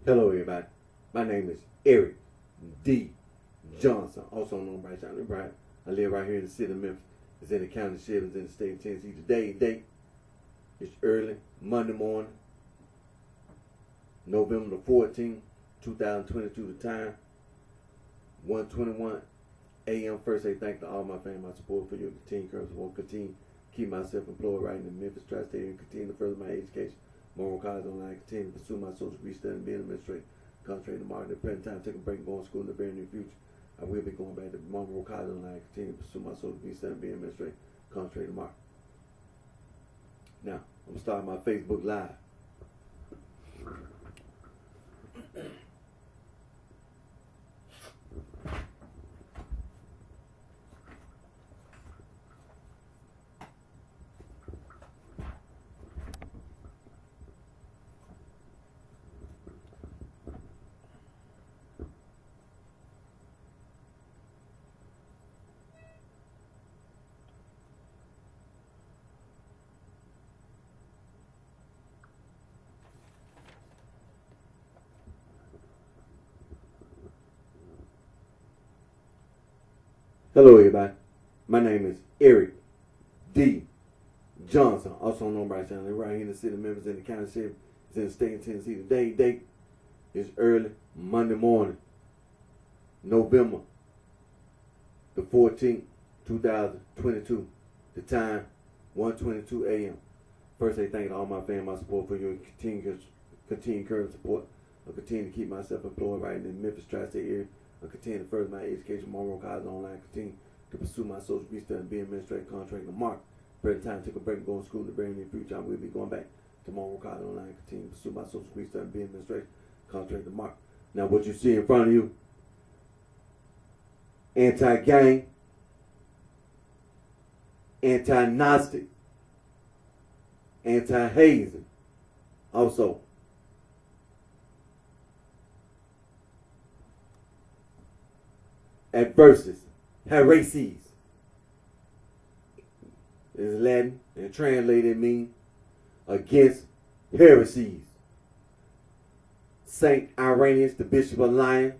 Hello, everybody. My name is Eric D. Johnson, also known as BrightShine. Right? I live right here in the city of Memphis. It's in the county of Shevins in the state of Tennessee. Today, it's early Monday morning, November the 14th, 2022. The time 1:21 a.m. First, I thank to all my family, my support for your continued courage. I want to continue to keep myself employed right in the Memphis tri-state area and continue to further my education. Moral college online, continue to pursue my social degree, studying, being an administrator, concentrating on the market. At the present time, take a break, going to school in the very near future. I will be going back to Monroe College online, continue to pursue my social degree, studying, being an administrator, concentrating on the market. Now, I'm going to start my Facebook Live. Hello, everybody. My name is Eric D. Johnson, also known as BrightShine. Right here in the city of Memphis, in the county of Shevins, it's in the state of Tennessee. Today is early Monday morning, November the 14th, 2022. The time 1:22 a.m. First, I thank all my family, my support for your continued courage support. I continue to keep myself employed right in the Memphis tri-state area. I continue to further my education, Monroe College online, continue to pursue my social degree, studying, being administrative, contract, and mark. Present time, take a break, going to school in the very near future. I will be going back to Monroe College online, continue to pursue my social degree, studying, being administrative, contract, and mark. Now, what you see in front of you, anti-gang, anti-Gnostic, anti-hazing. Also, adversus, heresies, is Latin and translated mean against heresies. Saint Irenaeus, the Bishop of Lyon,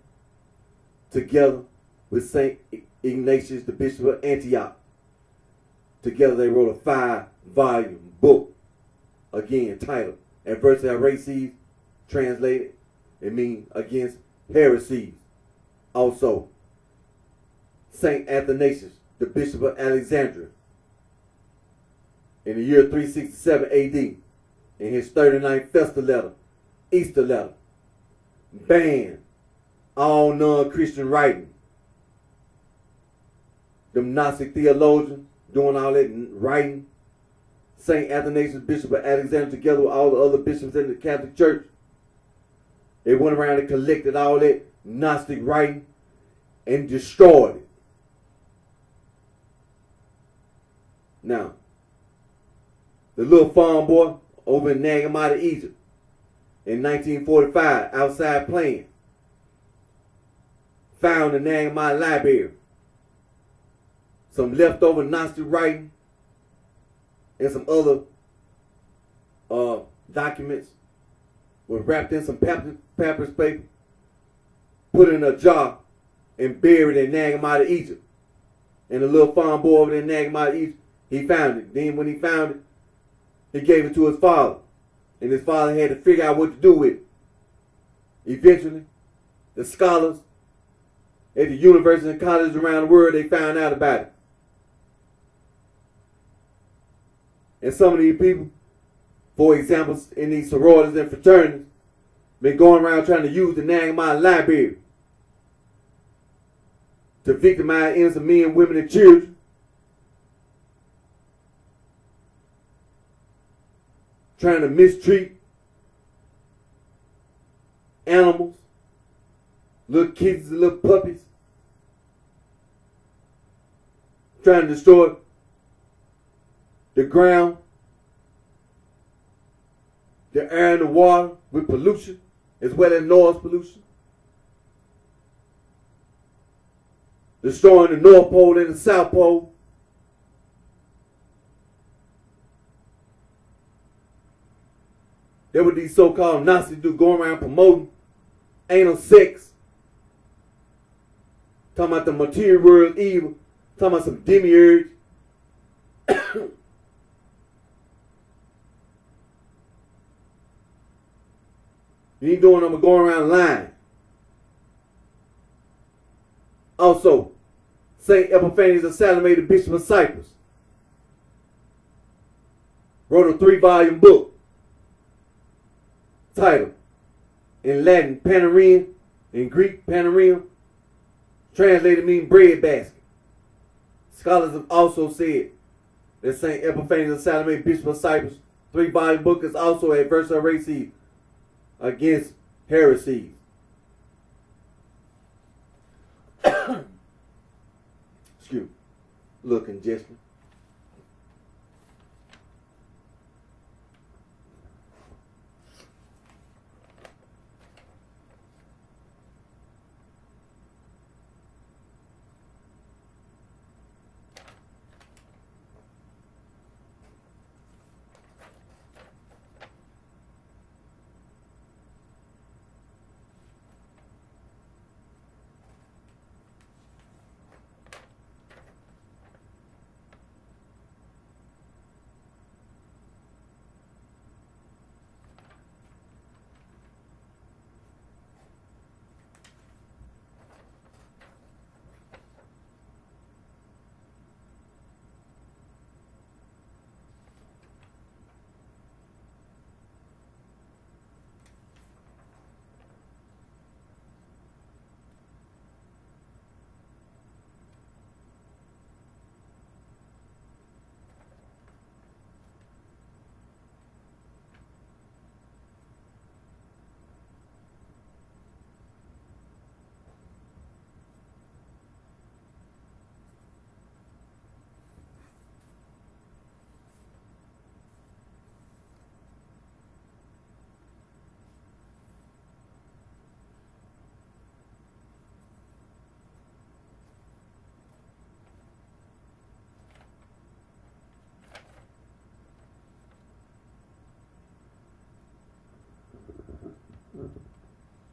together with Saint Ignatius, the Bishop of Antioch, together they wrote a 5-volume book, again titled Adversus Heresies, translated, it means against heresies. Also, Saint Athanasius, the Bishop of Alexandria, in the year 367 AD, in his 39th Festal letter, Easter letter, banned all non-Christian writing. The Gnostic theologians doing all that writing. Saint Athanasius, Bishop of Alexandria, together with all the other bishops in the Catholic Church, they went around and collected all that Gnostic writing and destroyed it. Now, the little farm boy over in Nagamata, Egypt, in 1945, outside playing, found the Nagamata library some leftover Gnostic writing and some other documents were wrapped in some papyrus paper, put in a jar, and buried in Nagamata, Egypt. And the little farm boy over there in Nagamata, Egypt, he found it. Then when he found it, he gave it to his father. And his father had to figure out what to do with it. Eventually, the scholars at the universities and colleges around the world, they found out about it. And some of these people, for example, in these sororities and fraternities, been going around trying to use the Nagamata library to victimize innocent men, women, and children. Trying to mistreat animals, little kids and little puppies. Trying to destroy the ground, the air and the water with pollution, as well as noise pollution. Destroying the North Pole and the South Pole. That's what these so-called Nazis do, going around promoting anal sex. Talking about the material world evil. Talking about some demiurge. You ain't doing nothing but going around lying. Also, St. Epiphanius of Salome, the Bishop of Cyprus, wrote a 3-volume book titled, in Latin, Panarium, in Greek, Panarium, translated meaning bread basket. Scholars have also said that St. Epiphanius of Salome, Bishop of Cyprus, 3-volume book is also a verse of heresy against heresies. Excuse me. Little congestion.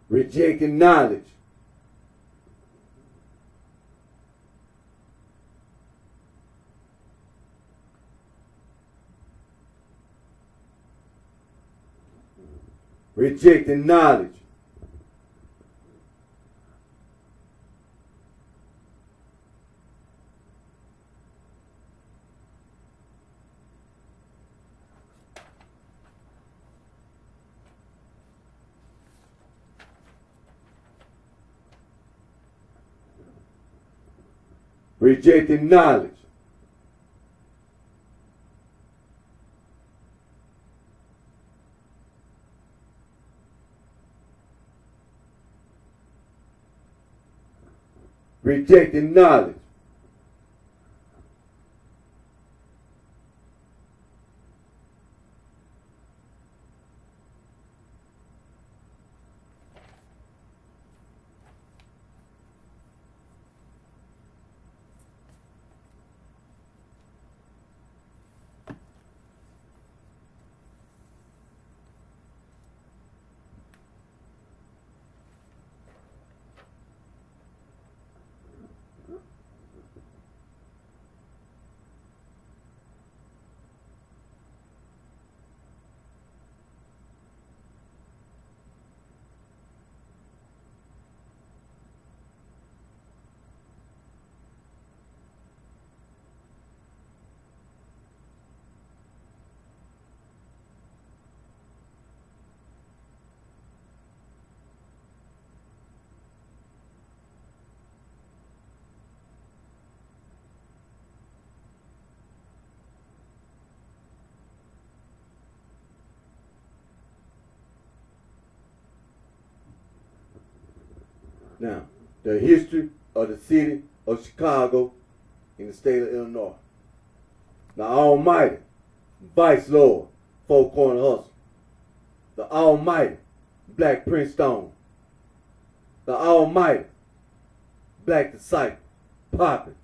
Rejecting knowledge. Rejecting knowledge. Rejecting knowledge. Rejecting knowledge. Now, the history of the city of Chicago in the state of Illinois. The Almighty Vice Lord, Four Corner Hustle. The Almighty Black Prince Stone. The Almighty Black Disciple, Poppin'.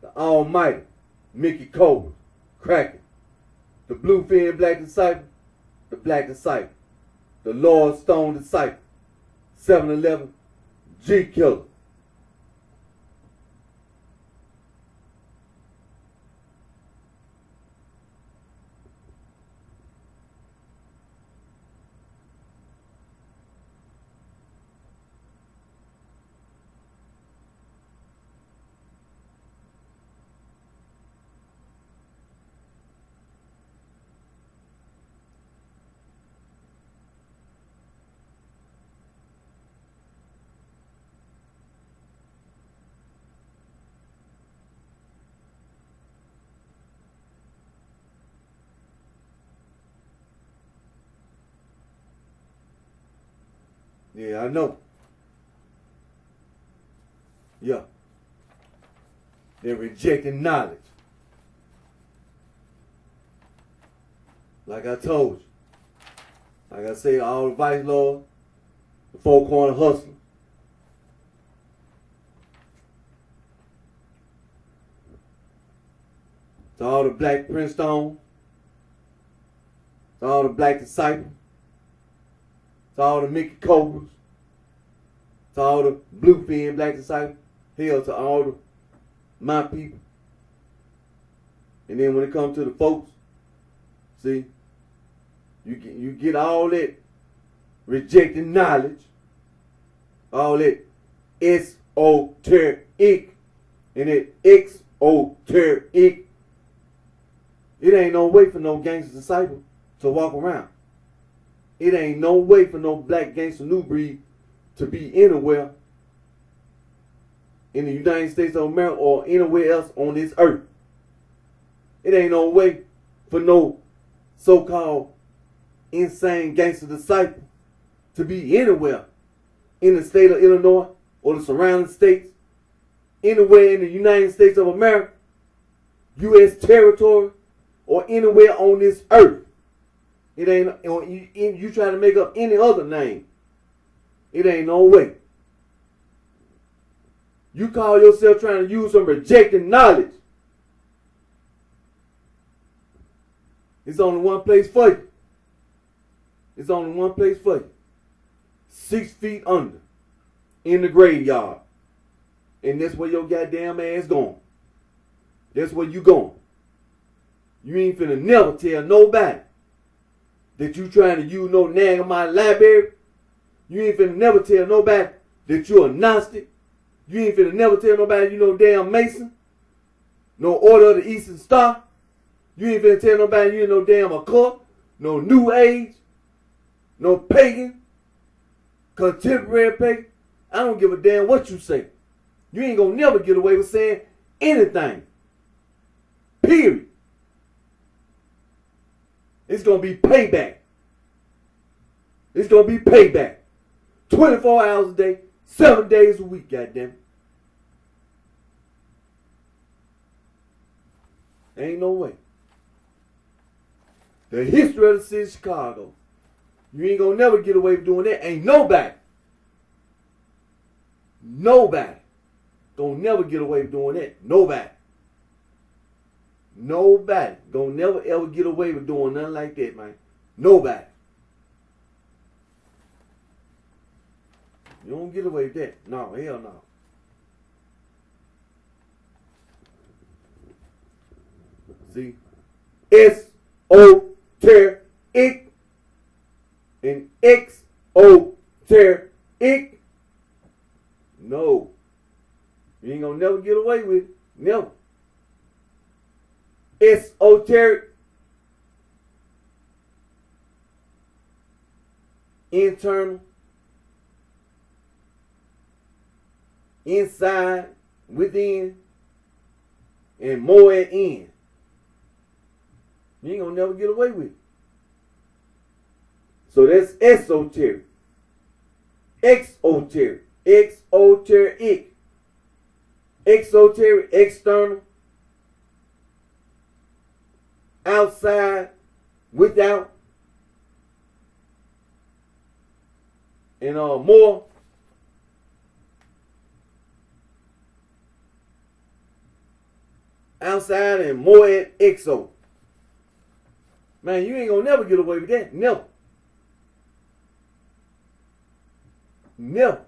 The Almighty Mickey Cobra, Crackin'. The Bluefin Black Disciple, the Black Disciple. The Lord Stone Disciple, 7-Eleven, G Killer. Yeah, I know. Yeah. They're rejecting knowledge. Like I told you. Like I say, all the vice lords, the four corner hustlers. To all the black Princestones. To all the black disciples. To all the Mickey Cobras. To all the bluefin black disciples. Hell, to all the my people. And then when it comes to the folks, see, you get all that rejecting knowledge, all that esoteric, and that exoteric. It ain't no way for no gangster disciple to walk around. It ain't no way for no black gangster new breed to be anywhere in the United States of America or anywhere else on this earth. It ain't no way for no so-called insane gangster disciple to be anywhere in the state of Illinois or the surrounding states, anywhere in the United States of America, U.S. territory, or anywhere on this earth. It ain't, you try to make up any other name. It ain't no way. You call yourself trying to use some rejected knowledge. It's only one place for you. It's only one place for you. 6 feet under. In the graveyard. And that's where your goddamn ass going. That's where you going. You ain't finna never tell nobody that you trying to use no Nagamite library. You ain't finna never tell nobody that you're a Gnostic. You ain't finna never tell nobody you no damn Mason. No Order of the Eastern Star. You ain't finna tell nobody you no damn occult. No New Age. No pagan. Contemporary pagan. I don't give a damn what you say. You ain't gonna never get away with saying anything. Period. It's gonna be payback. It's gonna be payback. 24 hours a day, 7 days a week, goddamn. Ain't no way. The history of the city of Chicago. You ain't gonna never get away with doing that. Ain't nobody. Nobody. Gonna never get away with doing that. Nobody. Nobody. Gonna never ever get away with doing nothing like that, man. Nobody. You don't get away with that. No, hell no. See? Esoteric and exoteric. No. You ain't gonna never get away with it. Never. Esoteric. Internal. Inside. Within. And more at end. You ain't gonna never get away with it. So that's esoteric. Exoteric. Exoteric. Exoteric. External. Outside. Without. And more. Outside and more at exo. Man, you ain't gonna never get away with that. Never. Never.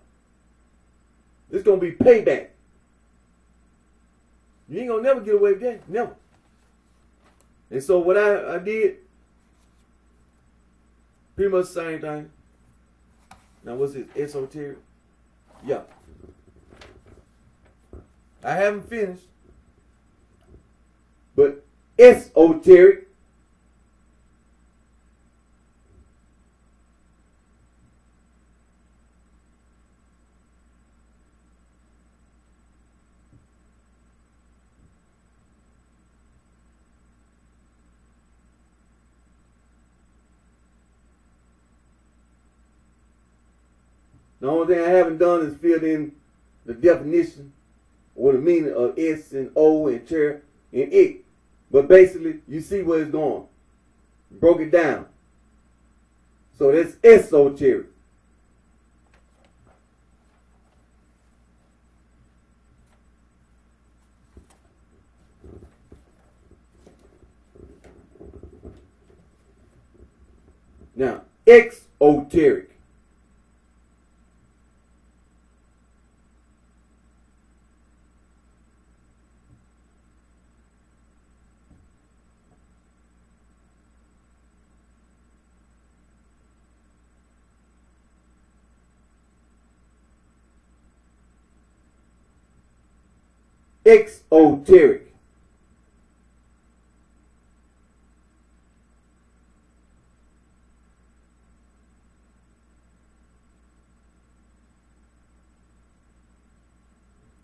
It's going to be payback. You ain't going to never get away with that. Never. And so what I did, pretty much the same thing. Now what's this? Esoteric? Yeah. I haven't finished. But esoteric. The only thing I haven't done is filled in the definition or the meaning of S and O and ter and it. But basically, you see where it's going. Broke it down. So that's esoteric. Now, exoteric. Exoteric.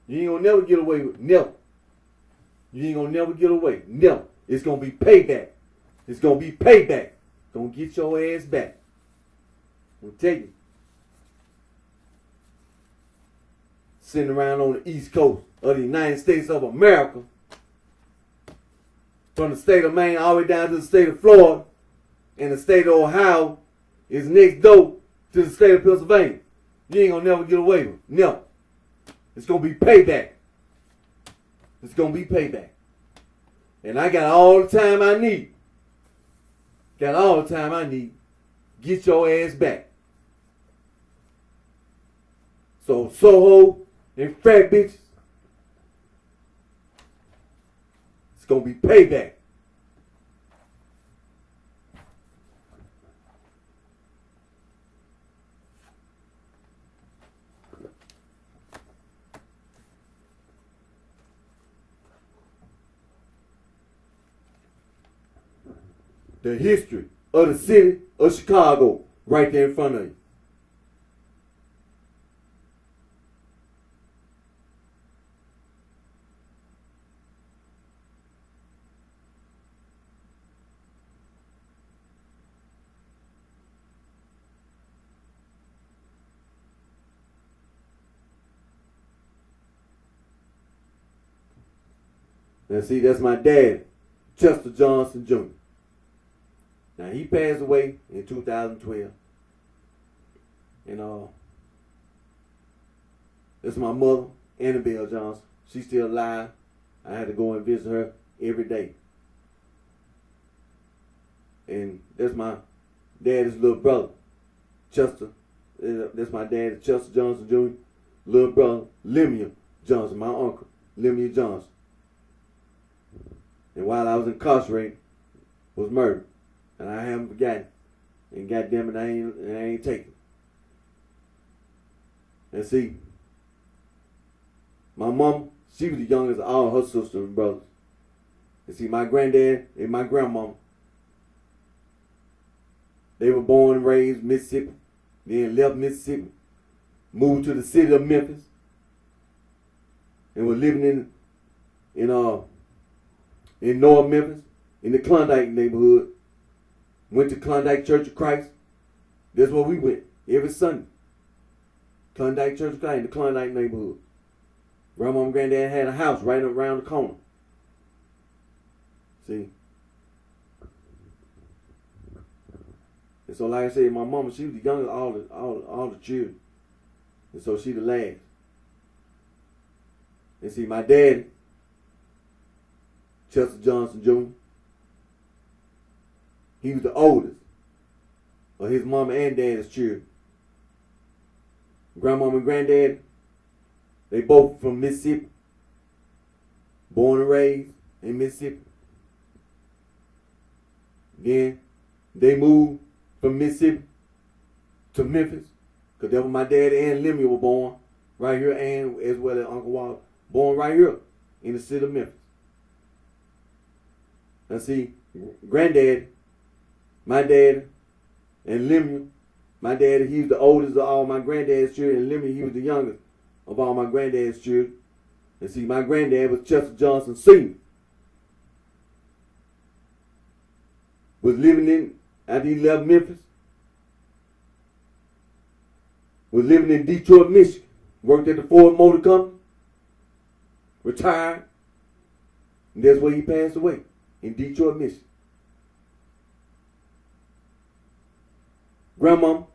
You ain't gonna never get away with never. You ain't gonna never get away. Never. It's gonna be payback. It's gonna be payback. Gonna get your ass back. I'm tell you. Sitting around on the East Coast of the United States of America, from the state of Maine all the way down to the state of Florida, and the state of Ohio is next door to the state of Pennsylvania. You ain't gonna never get away with it. Never. It's gonna be payback. It's gonna be payback. And I got all the time I need. Got all the time I need. Get your ass back. So Soho and fat bitches, it's gonna be payback. The history of the city of Chicago right there in front of you. Now see, that's my dad, Chester Johnson Jr. Now he passed away in 2012. And that's my mother, Annabelle Johnson. She's still alive. I had to go and visit her every day. And that's my daddy's little brother, Chester. That's my dad, Chester Johnson Jr. Little brother, Lemuel Johnson, my uncle, Lemuel Johnson. And while I was incarcerated, was murdered. And I haven't forgotten. And goddamn it, I ain't taking. And see, my mom, she was the youngest of all her sisters and brothers. And see, my granddad and my grandmama, they were born and raised in Mississippi. Then left Mississippi, moved to the city of Memphis, and were living in North Memphis, in the Klondike neighborhood. Went to Klondike Church of Christ. That's where we went every Sunday. Klondike Church of Christ in the Klondike neighborhood. Grandma and granddad had a house right around the corner. See? And so like I said, my mama, she was the youngest of all the children. And so she the last. And see, my daddy, Chester Johnson Jr., he was the oldest of his mama and daddy's children. Grandmama and granddad, they both from Mississippi. Born and raised in Mississippi. Then they moved from Mississippi to Memphis, because that's where my dad and Lemmy were born, right here, and as well as Uncle Walt, born right here in the city of Memphis. Now see, granddad, my dad, and Lemmy, my dad, he was the oldest of all my granddad's children, and Lemmy, he was the youngest of all my granddad's children. And see, my granddad was Chester Johnson Sr. Was living in, after he left Memphis, was living in Detroit, Michigan. Worked at the Ford Motor Company. Retired. And that's where he passed away, in Detroit, Michigan. Grandmama,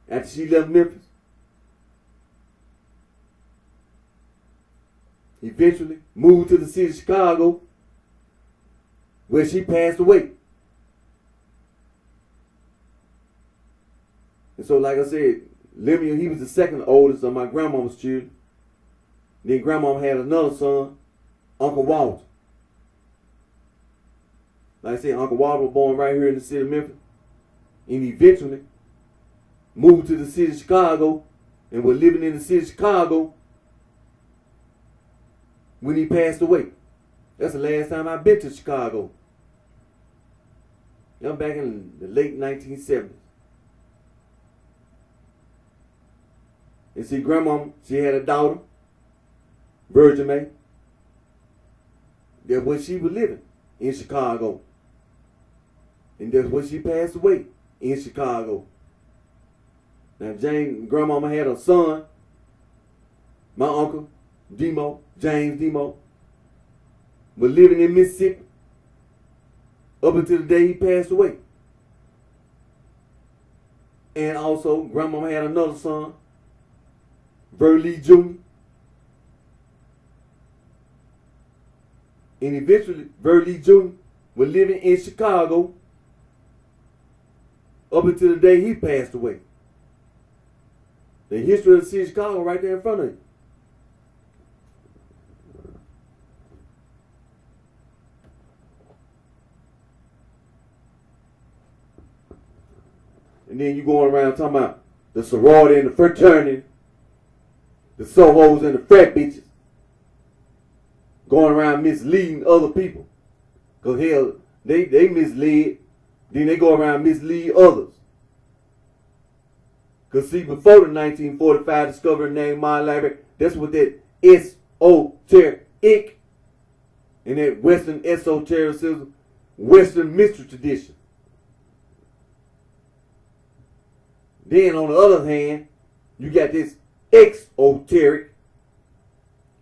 after she left Memphis, eventually moved to the city of Chicago, where she passed away. And so, like I said, Lemmy, he was the second oldest of my grandmama's children. Then grandmama had another son, Uncle Walter. Like I said, Uncle Walter was born right here in the city of Memphis. And eventually moved to the city of Chicago and was living in the city of Chicago when he passed away. That's the last time I've been to Chicago. I'm back in the late 1970s. And see, grandmama, she had a daughter, Virgin May. That's where she was living, in Chicago. And that's where she passed away, in Chicago. Now, grandmama had a son, my uncle, Demo, James Demo, was living in Mississippi up until the day he passed away. And also, grandmama had another son, Burley Jr. And eventually, Burley Jr. was living in Chicago up until the day he passed away. The history of the city of Chicago right there in front of you. And then you going around talking about the sorority and the fraternity, the sohos and the frat bitches, going around misleading other people. Because hell, they mislead, then they go around mislead others. Because see, before the 1945 discovery named Mind Library, that's what that esoteric and that Western esotericism, Western mystery tradition. Then on the other hand, you got this exoteric.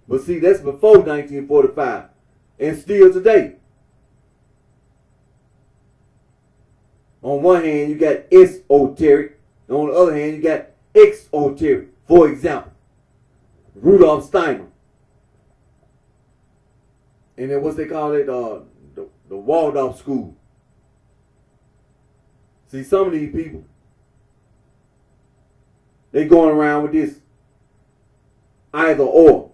But see, that's before 1945 and still today. On one hand, you got esoteric. And on the other hand, you got exoteric. For example, Rudolf Steiner. And then what's they call it? The Waldorf School. See, some of these people, they going around with this either or.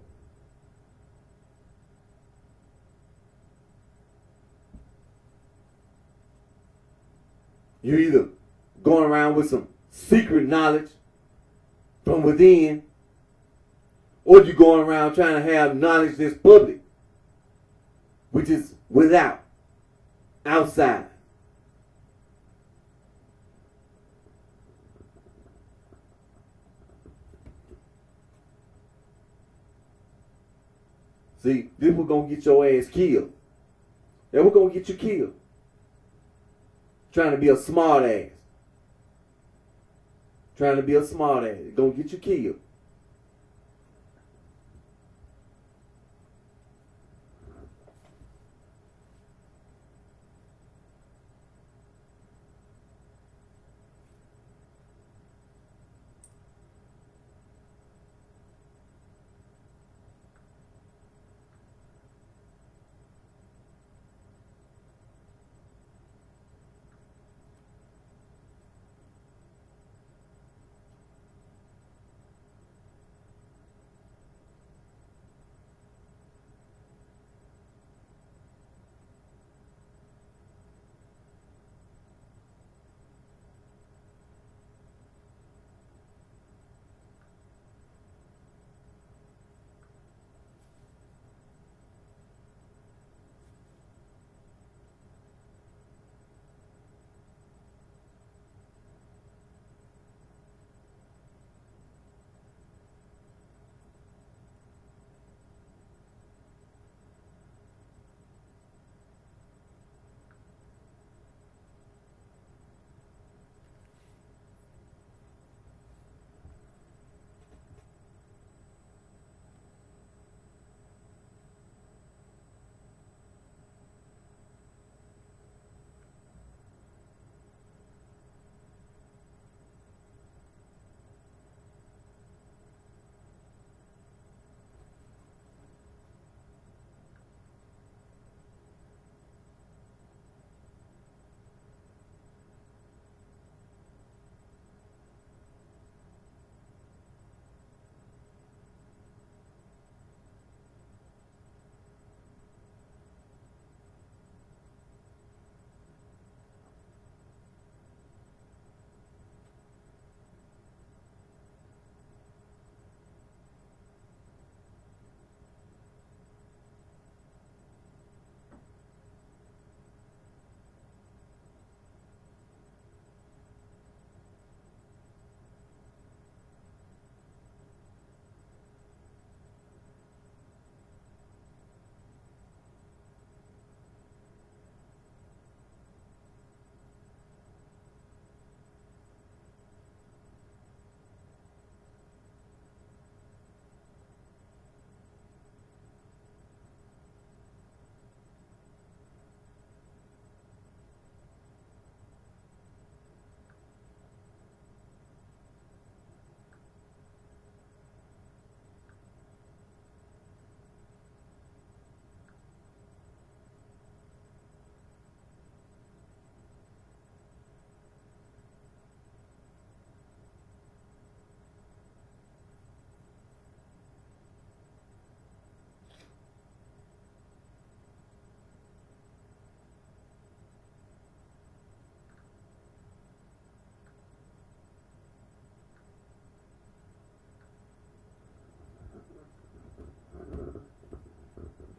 You're either going around with some secret knowledge from within, or you're going around trying to have knowledge that's public, which is without, outside. See, this was going to get your ass killed. That was going to get you killed. Trying to be a smart ass. Trying to be a smart ass. It's going to get you killed.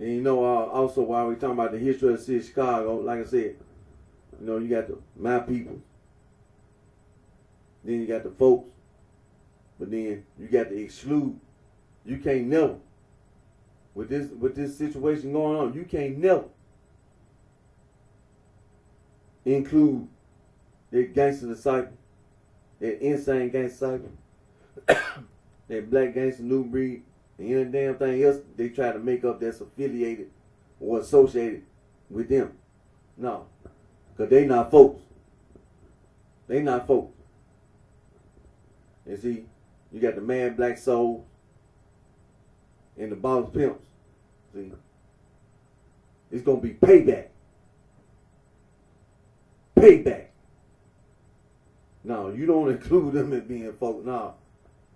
And you know, also while we talking about the history of the city of Chicago, like I said, you know, you got my people, then you got the folks, but then you got to exclude. You can't never, with this situation going on, you can't never include that gangster disciple, that insane gangster disciple, that black gangster new breed, and any damn thing else they try to make up that's affiliated or associated with them. No, because they not folks. They not folks. And see, you got the mad black soul and the boss pimps. See, it's going to be payback. Payback. No, you don't include them as being folks. No,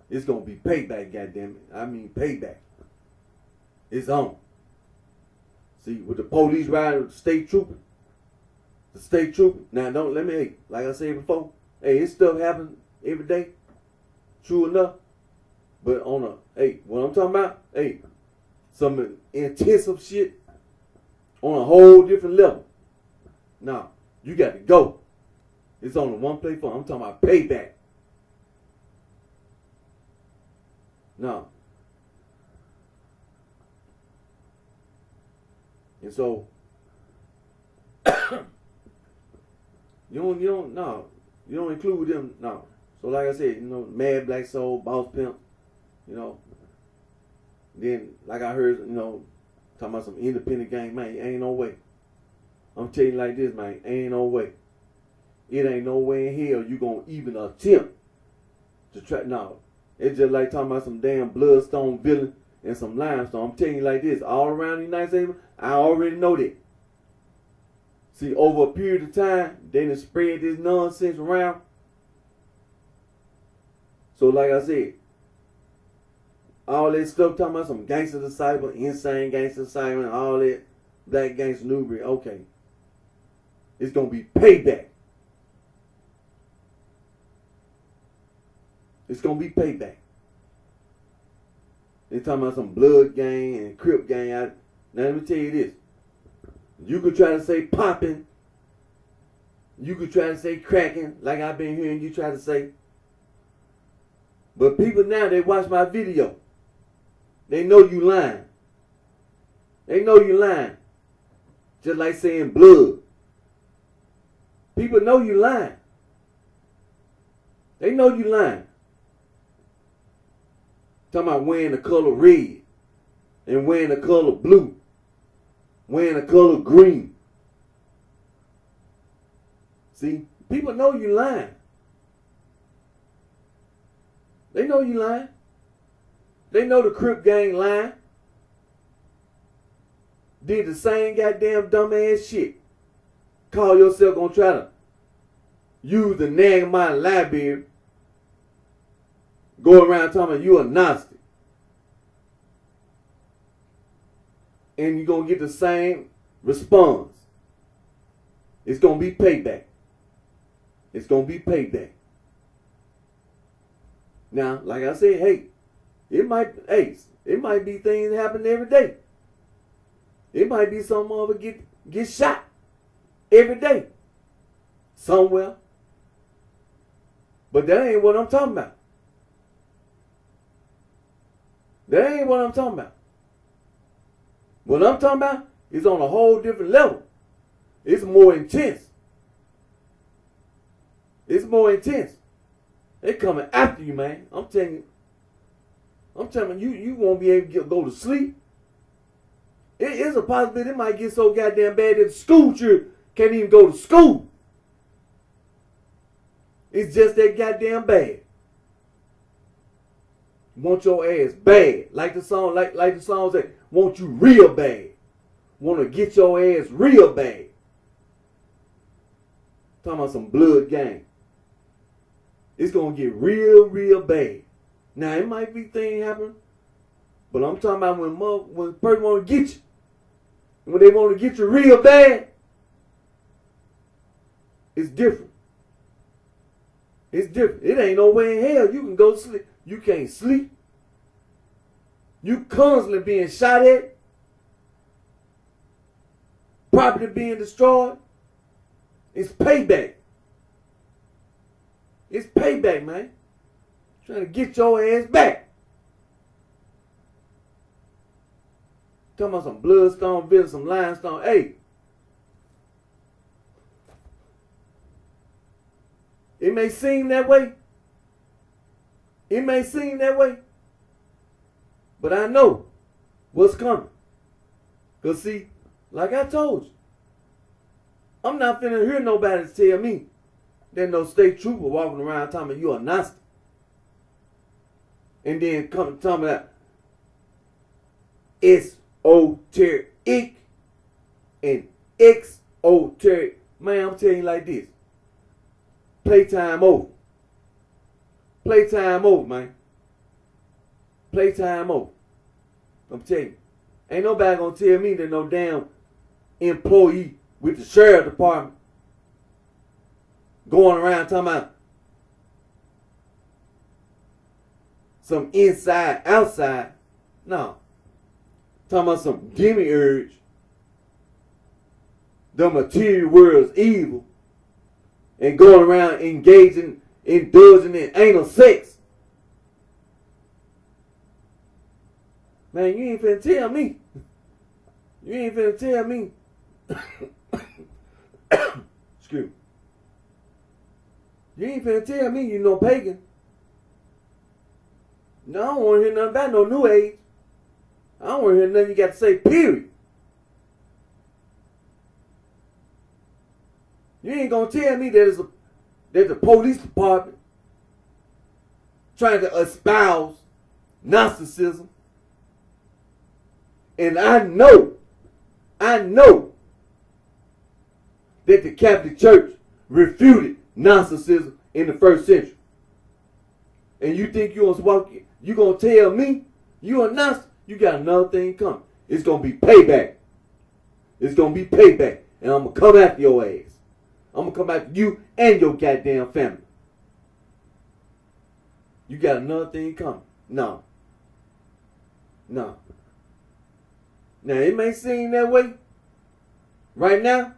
it's going to be payback, goddammit. I mean payback. It's on. See, with the police riding with the state trooper, now don't let me, like I said before, this stuff happens every day. True enough. But on what I'm talking about, some intensive shit on a whole different level. Now, you got to go. It's on the one platform. I'm talking about payback. Now, and so you don't include them. No. So like I said, you know, mad black soul, boss pimp, you know. Then like I heard, you know, talking about some independent gang, man, ain't no way. I'm telling you like this, man, ain't no way. It ain't no way in hell you gonna even attempt to try. No, it's just like talking about some damn bloodstone villain and some limestone. I'm telling you like this, all around the United States, I already know that. See, over a period of time, they done spread this nonsense around. So like I said, all that stuff talking about some gangster disciple, insane gangster disciple, and all that black gangster new breed, okay. It's going to be payback. It's going to be payback. They talking about some blood gang and crip gang. Now let me tell you this. You could try to say popping. You could try to say cracking, like I've been hearing you try to say. But people now, they watch my video. They know you lying. They know you lying. Just like saying blood. People know you lying. They know you lying. Talking about wearing the color red and wearing the color blue, wearing the color green. See, people know you lying. They know you lying. They know the Crip gang lying. Did the same goddamn dumbass shit. Call yourself gonna try to use the Nagamite library. Go around talking about you a Gnostic. And you're gonna get the same response. It's gonna be payback. It's gonna be payback. Now, like I said, it might be things happen every day. It might be some of it get shot every day. Somewhere. But that ain't what I'm talking about. That ain't what I'm talking about. What I'm talking about is on a whole different level. It's more intense. It's more intense. They coming after you, man. I'm telling you, you won't be able to go to sleep. It is a possibility it might get so goddamn bad that the school children can't even go to school. It's just that goddamn bad. Want your ass bad. Like the song, like the song say, want you real bad. Want to get your ass real bad. Talking about some blood gang. It's going to get real bad. Now, it might be things happen, but I'm talking about when a person want to get you, when they want to get you real bad, it's different. It's different. It ain't no way in hell you can go to sleep. You can't sleep. You constantly being shot at. property being destroyed. It's payback. It's payback, man. Trying to get your ass back. Talking about some bloodstone building, some limestone. Hey. It may seem that way. It may seem that way. But I know what's coming. Because see, like I told you, I'm not finna hear nobody tell me that no state trooper walking around telling me you a Nazi. And then come tell me that esoteric and exoteric. Man, I'm telling you like this. Playtime over. Playtime over, man. Playtime over. I'm telling you. Ain't nobody gonna tell me that no damn employee with the sheriff department going around talking about some inside, outside. No. Talking about some demiurge. The material world's evil. And going around engaging, indulging in anal sex. Man, you ain't finna tell me. You ain't finna tell me. Excuse me. You ain't finna tell me you no pagan. No, I don't want to hear nothing about no new age. I don't want to hear nothing you got to say, period. You ain't gonna tell me that the police department trying to espouse Gnosticism. And I know that the Catholic Church refuted Gnosticism in the first century. And you think you gonna tell me you a Gnostic? You got another thing coming. It's gonna be payback. It's gonna be payback. And I'm gonna come after your ass. I'm going to come after you and your goddamn family. You got another thing coming. No. Now, it may seem that way right now.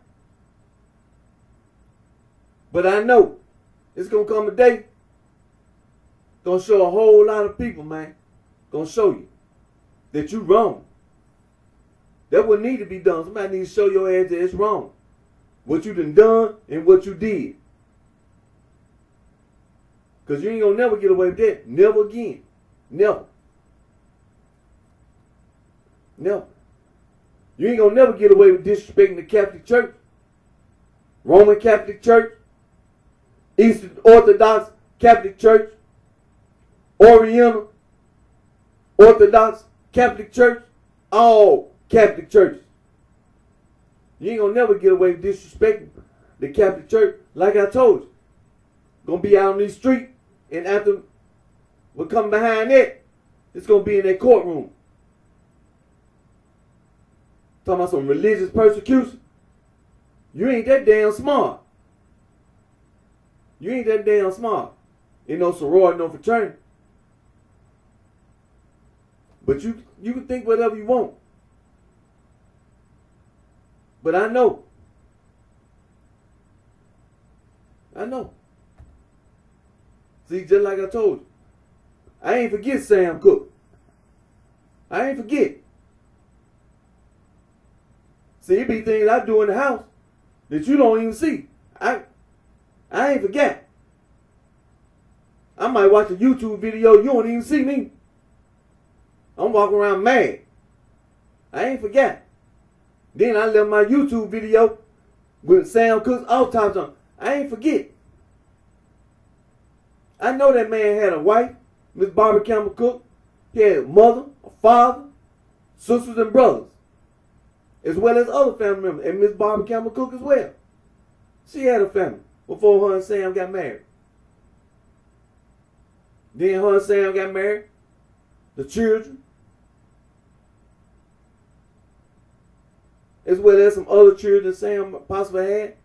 But I know it's going to come a day. Going to show a whole lot of people, man. Going to show you that you wrong. That would need to be done. Somebody needs to show your ass that it's wrong. What you done and what you did. Because you ain't going to never get away with that. Never again. Never. Never. You ain't going to never get away with disrespecting the Catholic Church. Roman Catholic Church. Eastern Orthodox Catholic Church. Oriental Orthodox Catholic Church. All Catholic churches. You ain't gonna never get away with disrespecting the Catholic Church. Like I told you. Gonna be out on these streets, and after what come behind that, it's gonna be in their courtroom. Talking about some religious persecution. You ain't that damn smart. You ain't that damn smart. Ain't no sorority, no fraternity. But you can think whatever you want. But I know. See, just like I told you, I ain't forget Sam Cooke. I ain't forget. See, it be things I do in the house that you don't even see. I ain't forget. I might watch a YouTube video, you don't even see me. I'm walking around mad. I ain't forget. Then I left my YouTube video with Sam Cooke's autopsy on. I ain't forget. I know that man had a wife, Miss Barbara Campbell Cook. He had a mother, a father, sisters and brothers, as well as other family members, and Miss Barbara Campbell Cook as well. She had a family before her and Sam got married. Then her and Sam got married. The children, as well as some other children Sam possibly had.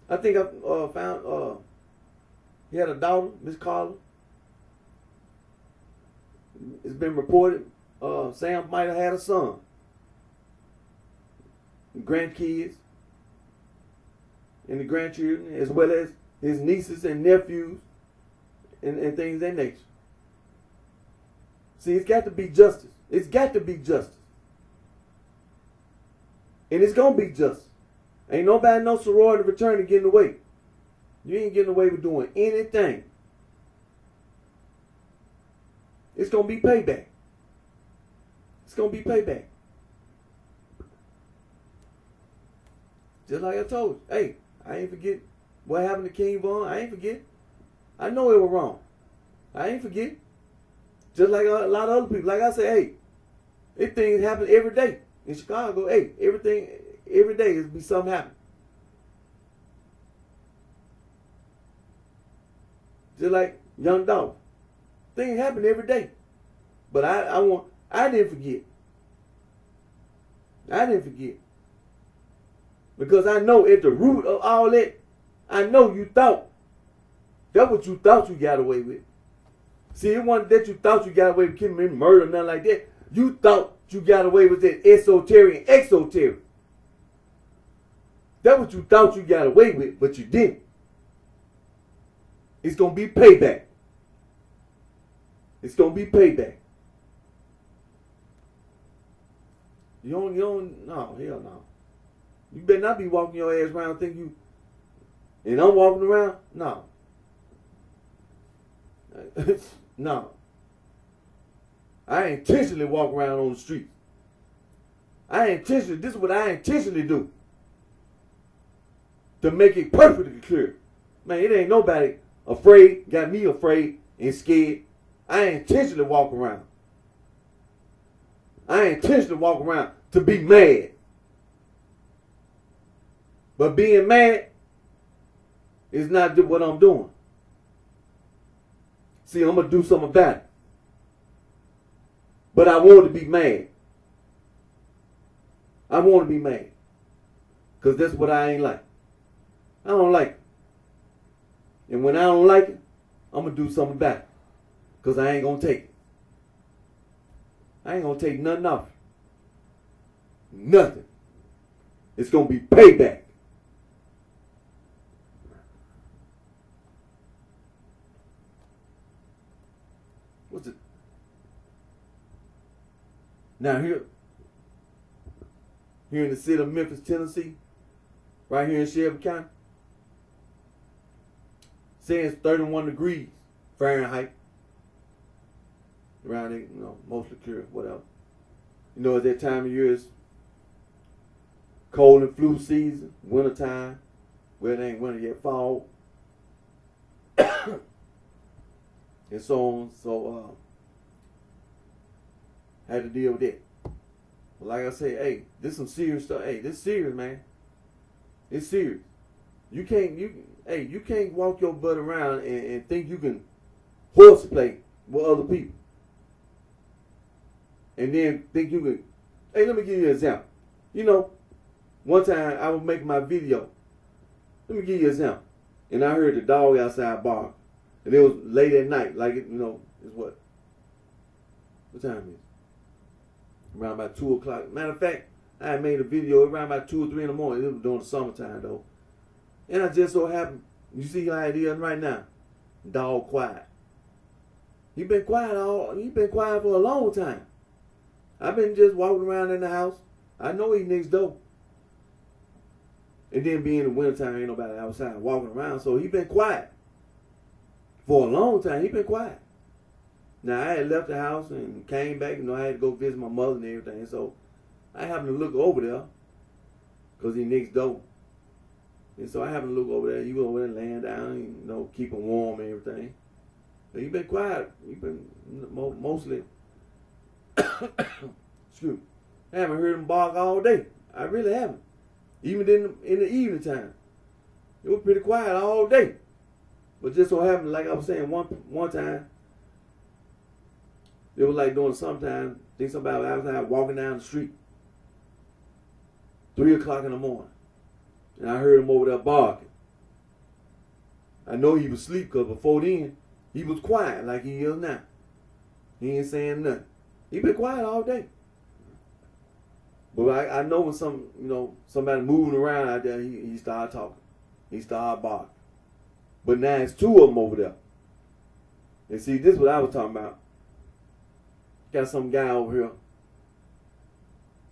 I think I found he had a daughter, Miss Carla. It's been reported Sam might have had a son grandkids and the grandchildren, as well as his nieces and nephews and things of that nature. See, it's got to be justice. It's got to be justice. And it's going to be justice. Ain't nobody no sorority fraternity getting away. You ain't getting away with doing anything. It's going to be payback. It's going to be payback. Just like I told you. Hey, I ain't forget what happened to King Von. I ain't forget. I know it was wrong. I ain't forget. Just like a lot of other people. Like I say, hey, these things happen every day. In Chicago, hey, every day is be something happen. Just like Young Dog. Things happen every day. But I didn't forget. I didn't forget. Because I know at the root of all that, I know you thought. That's what you thought you got away with. See, it wasn't that you thought you got away with killing, murder, nothing like that. You thought you got away with that esoteric and exoteric. That's what you thought you got away with, but you didn't. It's going to be payback. It's going to be payback. No, hell no. You better not be walking your ass around thinking you, and I'm walking around? No. No. I intentionally walk around on the street. This is what I intentionally do. To make it perfectly clear. Man, it ain't nobody afraid, got me afraid and scared. I intentionally walk around. I intentionally walk around to be mad. But being mad is not what I'm doing. See, I'm going to do something about it. But I want to be mad. I want to be mad. Because that's what I ain't like. I don't like it. And when I don't like it, I'm going to do something about it. Because I ain't going to take it. I ain't going to take nothing off it. Nothing. It's going to be payback. What's it? Now here in the city of Memphis, Tennessee, right here in Shelby County, saying it's 31 degrees Fahrenheit. Around it, mostly clear, whatever. At that time of year, it's cold and flu season, winter time. Well, it ain't winter yet, fall. And so on. So, I had to deal with that. But like I say, hey, this is some serious stuff. Hey, this is serious, man. It's serious. You can't walk your butt around and think you can horseplay with other people. And then think you can, hey, let me give you an example. One time I was making my video. Let me give you an example. And I heard the dog outside barking. And it was late at night, like it's what? What time is it? Around about 2 o'clock. Matter of fact, I had made a video around about 2 or 3 in the morning. It was during the summertime though. And I just so happened, you see how it is right now. Dog quiet. He been quiet for a long time. I've been just walking around in the house. I know he next door. And then being in the wintertime, ain't nobody outside walking around. So he been quiet. For a long time, he been quiet. Now, I had left the house and came back. I had to go visit my mother and everything. So I happened to look over there because he next door. And so I happened to look over there. He was over there laying down, keeping warm and everything. But he been quiet. He been mostly, excuse me. I haven't heard him bark all day. I really haven't. Even in the evening time. It was pretty quiet all day. But just so happened, like I was saying, one time, it was like during summertime, I think somebody was outside walking down the street. 3 o'clock in the morning. And I heard him over there barking. I know he was asleep because before then, he was quiet like he is now. He ain't saying nothing. He been quiet all day. But I know when somebody moving around out there, he started talking. He started barking. But now it's two of them over there. And see, this is what I was talking about. Got some guy over here.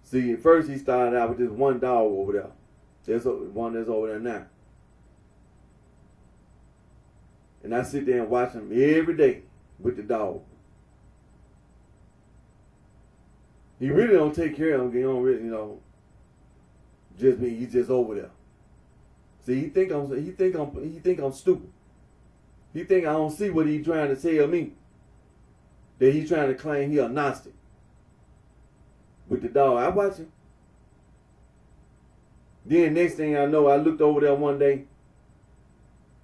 See, at first he started out with this one dog over there. There's one that's over there now. And I sit there and watch him every day with the dog. He really don't take care of him. He don't really, he's just over there. See, he think I'm stupid. He think I don't see what he trying to tell me. That he trying to claim he a Gnostic. With the dog, I watch him. Then next thing I know, I looked over there one day.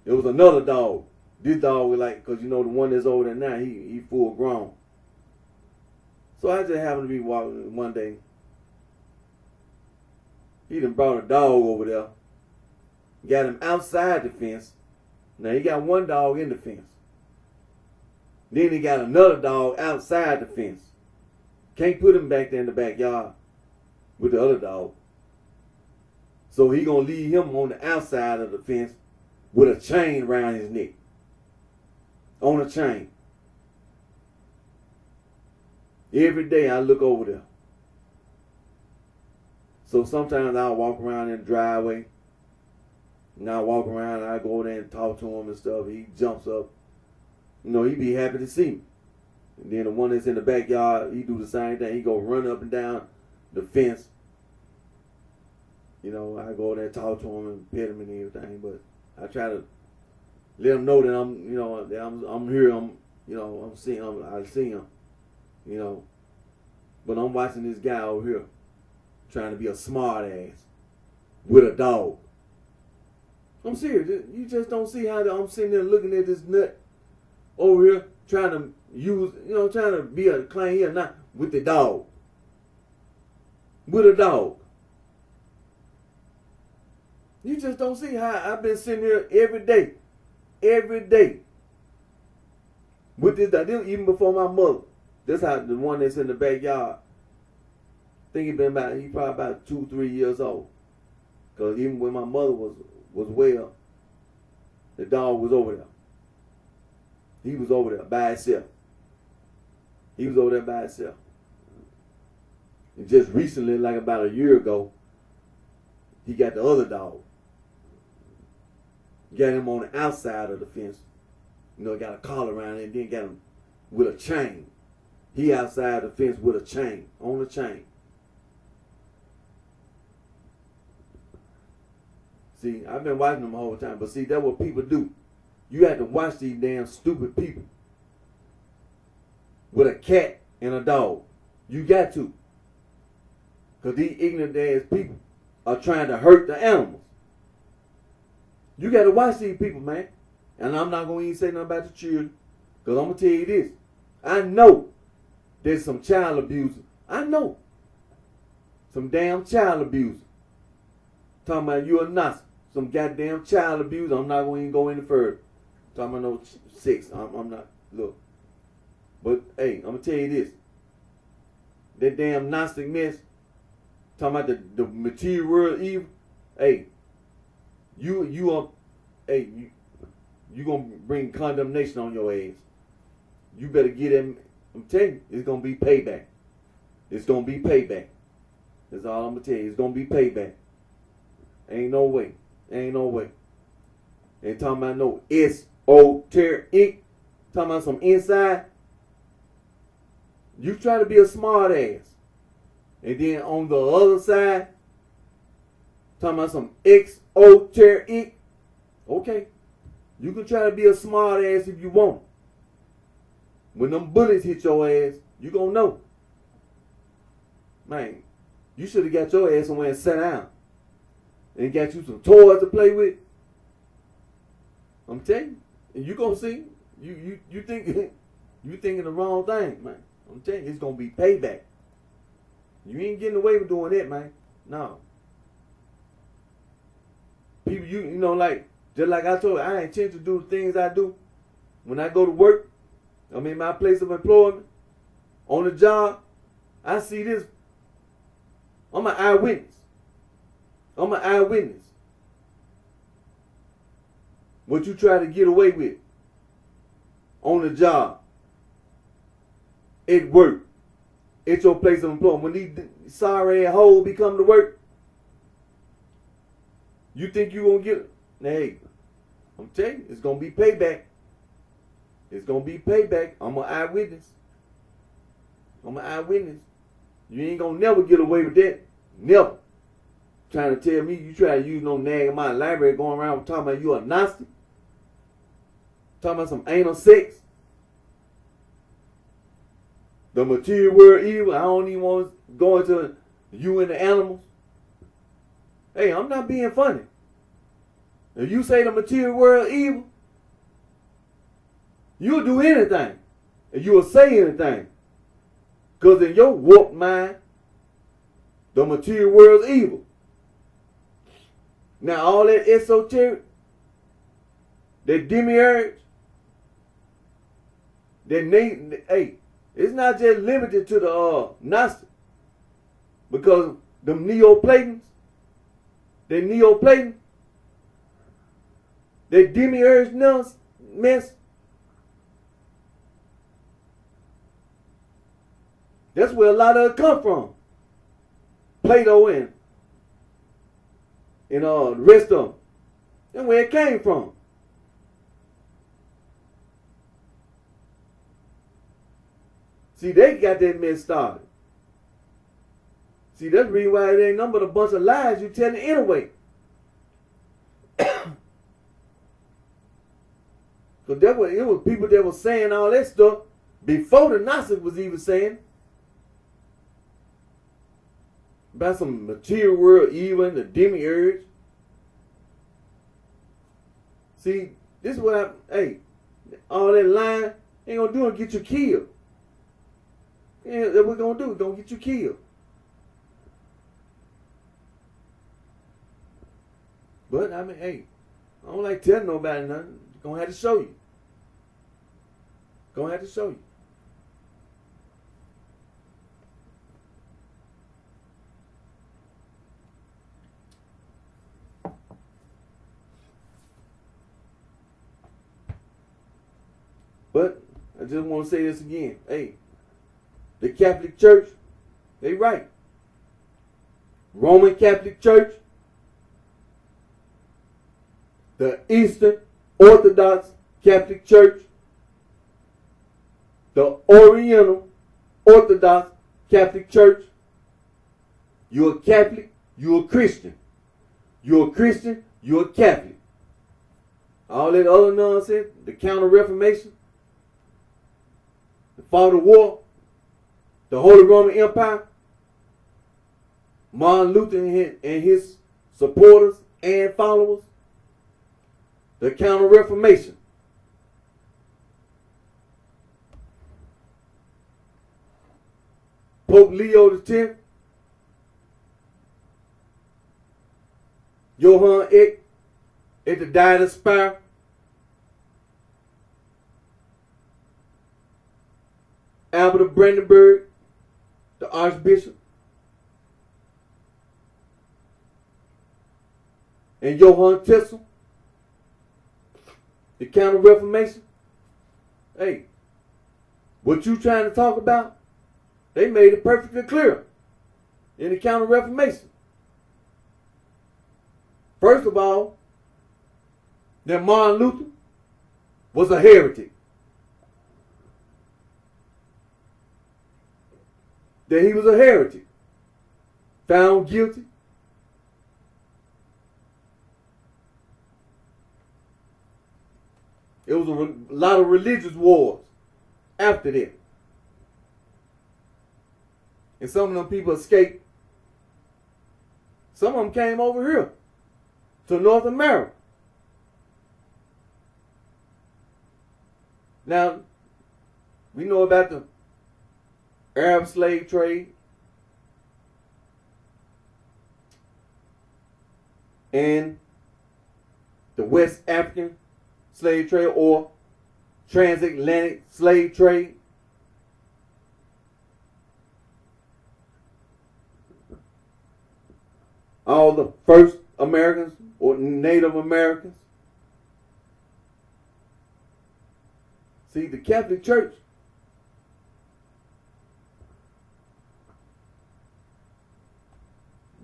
It was another dog. This dog was like, because the one that's over there now, he full grown. So I just happened to be walking one day. He done brought a dog over there. Got him outside the fence. Now he got one dog in the fence. Then he got another dog outside the fence. Can't put him back there in the backyard with the other dog. So he gonna leave him on the outside of the fence with a chain around his neck. On a chain. Every day I look over there. So sometimes I'll walk around in the driveway. And I walk around, I go there and talk to him and stuff. He jumps up. He be happy to see me. And then the one that's in the backyard, he do the same thing. He go run up and down the fence. I go there and talk to him and pet him and everything. But I try to let him know that I'm here. I see him. But I'm watching this guy over here trying to be a smart ass with a dog. I'm serious. You just don't see how I'm sitting there looking at this nut over here trying to trying to be a claim here not with the dog. With a dog. You just don't see how I've been sitting here every day with this dog. Even before my mother. That's how the one that's in the backyard. I think he probably about 2-3 years old. Because even when my mother was well, the dog was over there. He was over there by himself. And just recently, like about a year ago, he got the other dog. Got him on the outside of the fence. Got a collar around it and then got him with a chain. He outside the fence with a chain, on a chain. See, I've been watching them the whole time, but see, that's what people do. You have to watch these damn stupid people with a cat and a dog. You got to. Because these ignorant ass people are trying to hurt the animals. You got to watch these people, man. And I'm not going to even say nothing about the children. Because I'm going to tell you this. I know there's some child abusers. I know. Some damn child abusers. Talking about you a Nazi. Some goddamn child abuser. I'm not going to even go any further. Talking about no sex. I'm not. Look. But, hey, I'm going to tell you this. That damn Gnostic mess. Talking about the material world evil. Hey. You going to bring condemnation on your ass. You better get him. I'm telling you, it's going to be payback. It's going to be payback. That's all I'm going to tell you. It's going to be payback. Ain't no way. Ain't talking about no esoteric. Talking about some inside. You try to be a smart ass. And then on the other side, talking about some exoteric. Okay. You can try to be a smart ass if you want. When them bullets hit your ass, you gonna know. Man, you should have got your ass somewhere and sat down. And got you some toys to play with. I'm telling you. And you gonna see. You thinking the wrong thing, man. I'm telling you, it's gonna be payback. You ain't getting away with doing that, man. No. People, like, just like I told you, I intend to do the things I do. When I go to work, I'm in my place of employment, on the job, I see this I'm an eyewitness. I'm an eyewitness. What you try to get away with on the job, at work, at your place of employment. When these sorry ass hoes be coming to work, you think you gonna get it? Hey, I'm telling you, it's gonna be payback. It's gonna be payback. I'm an eyewitness. I'm an eyewitness. You ain't gonna never get away with that. Never. Trying to tell me you try to use no nag in my library going around talking about you a Nazi? Talking about some anal sex? The material world evil. I don't even want to go into you and the animals. Hey, I'm not being funny. If you say the material world evil, you'll do anything. And you'll say anything. Because in your warped mind, the material world's evil. Now all that esoteric, that demiurge, hey, it's not just limited to the Gnostic. Because them Neoplatons, they demiurge mess. That's where a lot of it come from. Plato and the rest of them. That's where it came from. See, they got that mess started. See, that's the reason why it ain't nothing but a bunch of lies you telling anyway. Because it was people that were saying all that stuff before the Nazis was even saying about some material world evil and the demiurge. See, this is what all that lying ain't gonna do is get you killed. Yeah, that's what we're gonna do. We're gonna get you killed. But I mean, hey, I don't like telling nobody nothing. Gonna have to show you. Gonna have to show you. But I just want to say this again. Hey, the Catholic Church, they right. Roman Catholic Church, the Eastern Orthodox Catholic Church, the Oriental Orthodox Catholic Church. You're a Catholic, you're a Christian. You're a Christian, you're a Catholic. All that other nonsense, the Counter-Reformation, the Father War, the Holy Roman Empire, Martin Luther and his supporters and followers, the Counter-Reformation. Pope Leo X, Johann Eck at the Diet of Speyer, Albert of Brandenburg, the Archbishop, and Johann Tessel, the Counter-Reformation. Hey, what you trying to talk about, they made it perfectly clear in the Counter-Reformation. First of all, that Martin Luther was a heretic. That he was a heretic. Found guilty. It was a lot of religious wars after that. And some of them people escaped. Some of them came over here to North America. Now, we know about the Arab slave trade and the West African slave trade or transatlantic slave trade. all the first Americans or Native Americans. See, the Catholic Church,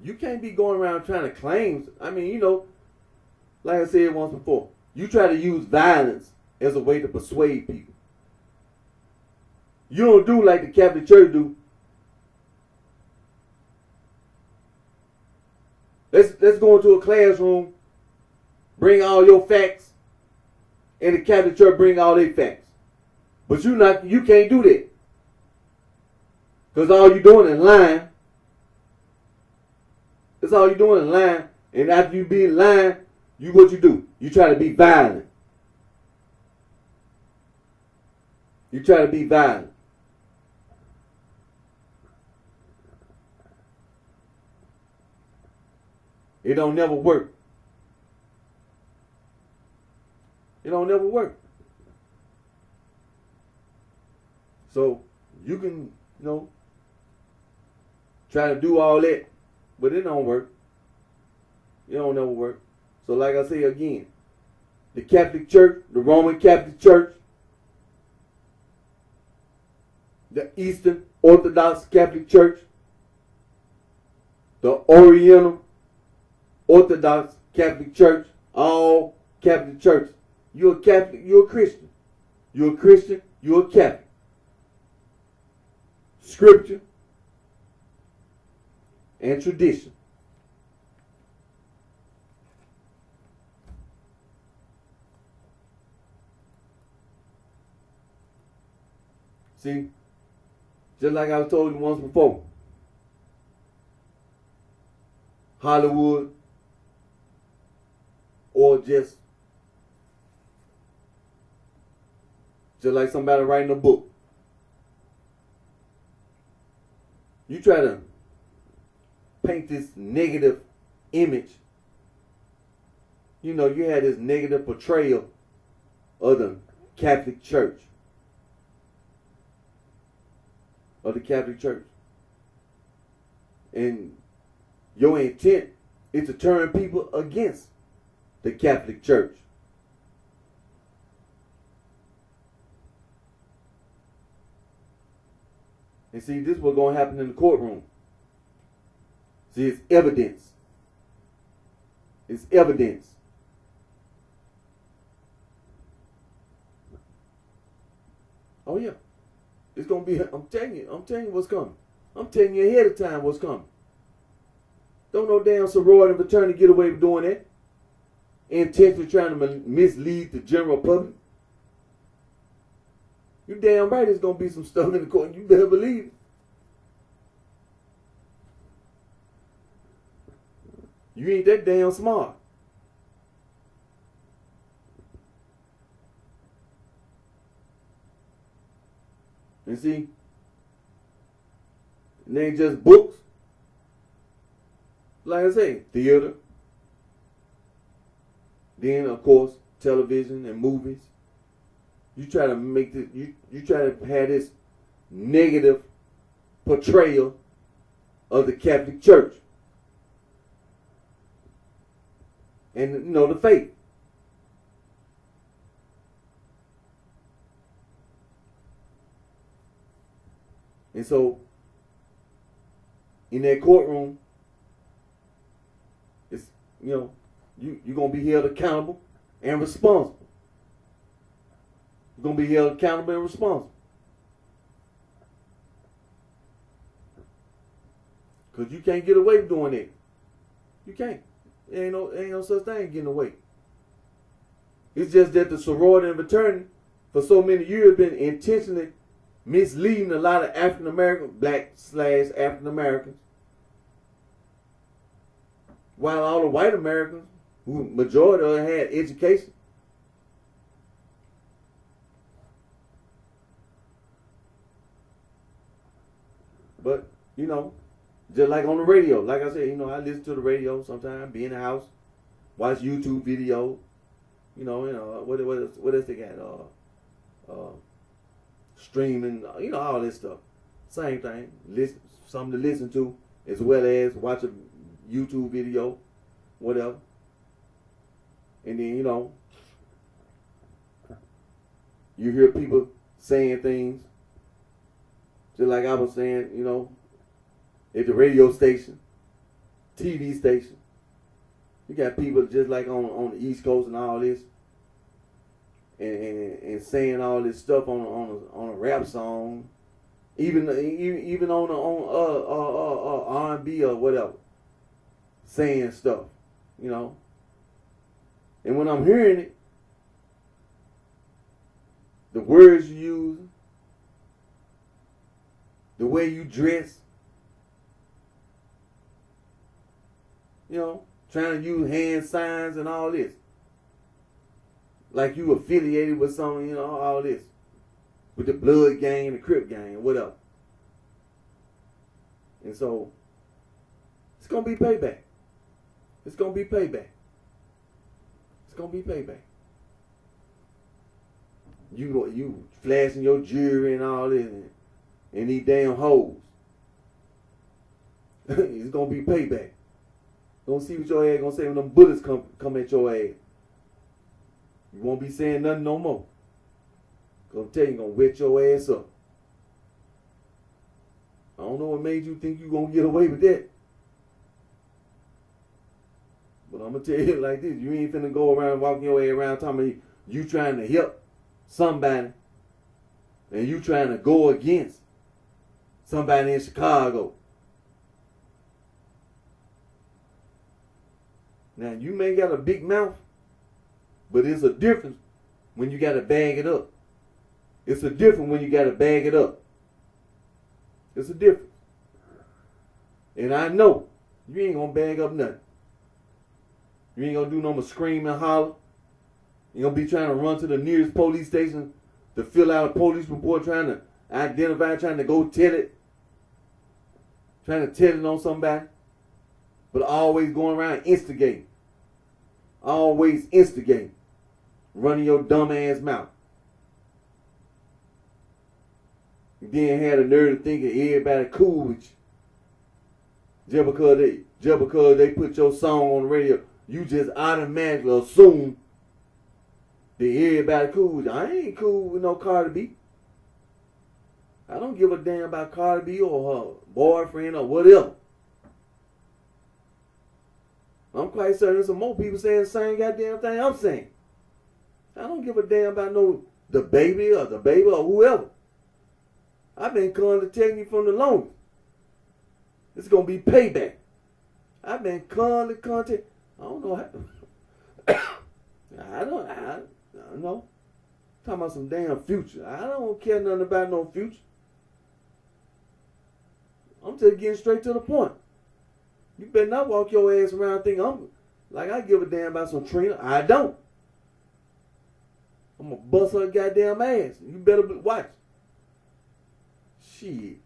you can't be going around trying to claim. I mean, like I said once before, you try to use violence as a way to persuade people. You don't do like the Catholic Church do. Let's go into a classroom, bring all your facts, and the Catholic Church bring all their facts. But you can't do that. Because all you're doing is lying. That's all you're doing is lying. And after you be lying, what you do? You try to be violent. You try to be violent. It don't never work. It don't never work. So you can, try to do all that, but it don't work. It don't never work. So like I say again, the Catholic Church, the Roman Catholic Church, the Eastern Orthodox Catholic Church, the Oriental Orthodox Catholic Church, all Catholic churches. You're a Catholic, you're a Christian. You're a Christian, you're a Catholic. Scripture and tradition. See, just like I told you once before, Hollywood or just like somebody writing a book. You try to paint this negative image. You had this negative portrayal of the Catholic Church. Of the Catholic Church. And your intent is to turn people against the Catholic Church. And see, this is what's going to happen in the courtroom. See, it's evidence. It's evidence. Oh yeah. It's going to be, I'm telling you what's coming. I'm telling you ahead of time what's coming. Don't no damn sorority and fraternity get away with doing that. Intentionally trying to mislead the general public. You damn right there's going to be some stuff in the court. You better believe it. You ain't that damn smart. And see, it ain't just books. Like I say, theater. Then, of course, television and movies. You try to make this, you try to have this negative portrayal of the Catholic Church. And, the faith. And so, in that courtroom, it's, you're going to be held accountable and responsible. You're going to be held accountable and responsible. Because you can't get away with doing that. You can't. There ain't no such thing as getting away. It's just that the sorority and fraternity for so many years been intentionally misleading a lot of African Americans, black/African Americans, while all the white Americans, who majority of them had education. But, just like on the radio, like I said, I listen to the radio sometimes, be in the house, watch YouTube videos, what else they got? Streaming, all this stuff. Same thing. Something to listen to, as well as watch a YouTube video, whatever. And then, you hear people saying things, just like I was saying, at the radio station, TV station. You got people just like on the East Coast and all this, and saying all this stuff on a rap song, even on R&B or whatever, saying stuff, And when I'm hearing it, the words you use, the way you dress, trying to use hand signs and all this. Like you affiliated with something, all this. With the blood gang, the Crip gang, whatever. And so, it's going to be payback. It's going to be payback. It's going to be payback. You flashing your jewelry and all this and these damn hoes. It's going to be payback. Gonna see what your ass gonna say when them bullets come at your ass. You won't be saying nothing no more. Gonna tell you, gonna wet your ass up. I don't know what made you think you gonna get away with that. But I'm gonna tell you like this, you ain't finna go around walking your ass around talking about you trying to help somebody and you trying to go against somebody in Chicago. Now, you may got a big mouth, but it's a difference when you got to bag it up. It's a difference when you got to bag it up. It's a difference. And I know you ain't going to bag up nothing. You ain't going to do no more scream and holler. You're going to be trying to run to the nearest police station to fill out a police report, trying to identify, trying to go tell it. Trying to tell it on somebody. But always going around instigating. Always instigating. Running your dumb ass mouth. You then had a nerve to think that everybody cool with you. Just because they put your song on the radio, you just automatically assume that everybody cool with you. I ain't cool with no Cardi B. I don't give a damn about Cardi B or her boyfriend or whatever. I'm quite certain there's some more people saying the same goddamn thing I'm saying. I don't give a damn about the baby or whoever. I've been telling you from the longest. It's gonna be payback. I've been content. I don't know how. I don't know. Talking about some damn future. I don't care nothing about no future. I'm just getting straight to the point. You better not walk your ass around thinking I'm like I give a damn about some Trina. I don't. I'm gonna bust her goddamn ass. You better watch. Shit.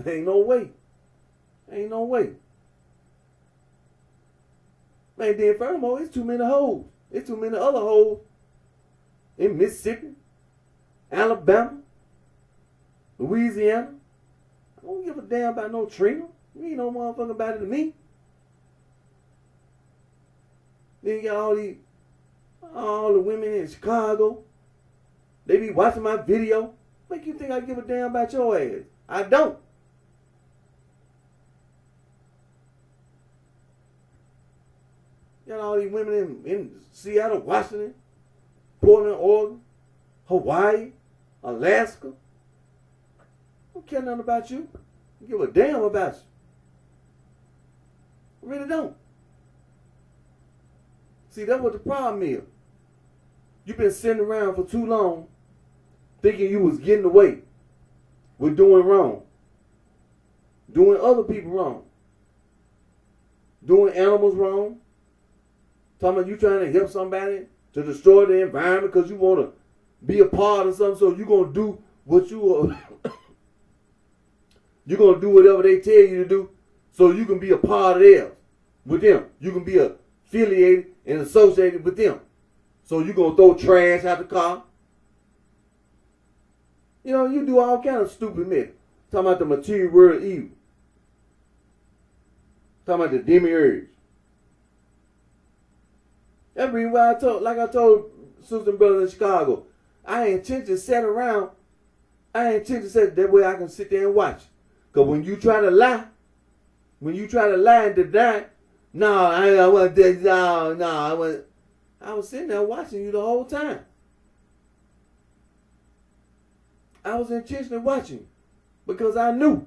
Ain't no way. Ain't no way. Man, then furthermore, it's too many hoes. It's too many other hoes in Mississippi, Alabama, Louisiana. I don't give a damn about no Trina. You ain't no motherfucker about it to me. Then you got all the women in Chicago. They be watching my video. Make you think I give a damn about your ass. I don't. Got all these women in Seattle, Washington, Portland, Oregon, Hawaii, Alaska. I don't care nothing about you. I don't give a damn about you. I really don't. See, that's what the problem is. You've been sitting around for too long thinking you was getting away with doing wrong. Doing other people wrong. Doing animals wrong. Talking about you trying to help somebody to destroy the environment because you want to be a part of something, so you're going to do what you're going to do whatever they tell you to do so you can be a part of theirs with them. You can be affiliated and associated with them. So you're going to throw trash out the car. You know, you do all kind of stupid mess. Talking about the material world evil. Talking about the demiurge. That's the reason why I told sisters and brothers in Chicago, I ain't intentionally sat around. I ain't intentionally said that way I can sit there and watch. Because when you try to lie and deny, no, I wasn't dead, no, I wasn't. I was sitting there watching you the whole time. I was intentionally watching you because I knew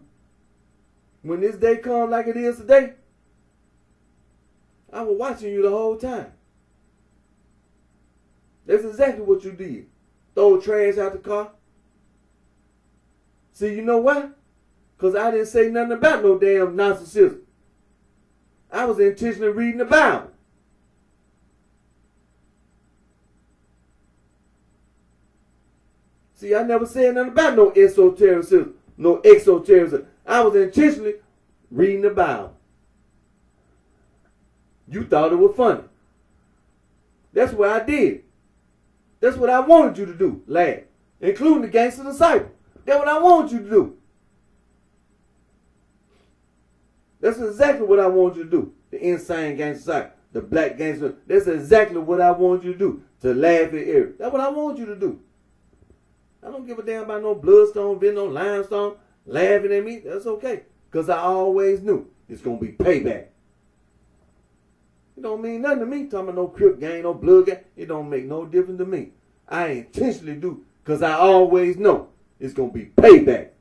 when this day comes like it is today, I was watching you the whole time. That's exactly what you did. Throw trash out the car. See, you know why? Because I didn't say nothing about no damn narcissism. I was intentionally reading the Bible. See, I never said nothing about no esotericism, no exotericism. I was intentionally reading the Bible. You thought it was funny. That's what I did. That's what I wanted you to do, lad. Including the gangster disciple. That's what I wanted you to do. That's exactly what I wanted you to do. The insane gangster disciple. The black gangster. That's exactly what I wanted you to do. To laugh at Eric. That's what I want you to do. I don't give a damn about no bloodstone, been no limestone, laughing at me. That's okay. Because I always knew it's going to be payback. It don't mean nothing to me. Talking about no crip gang, no blood gang. It don't make no difference to me. I intentionally do. Because I always know it's going to be payback.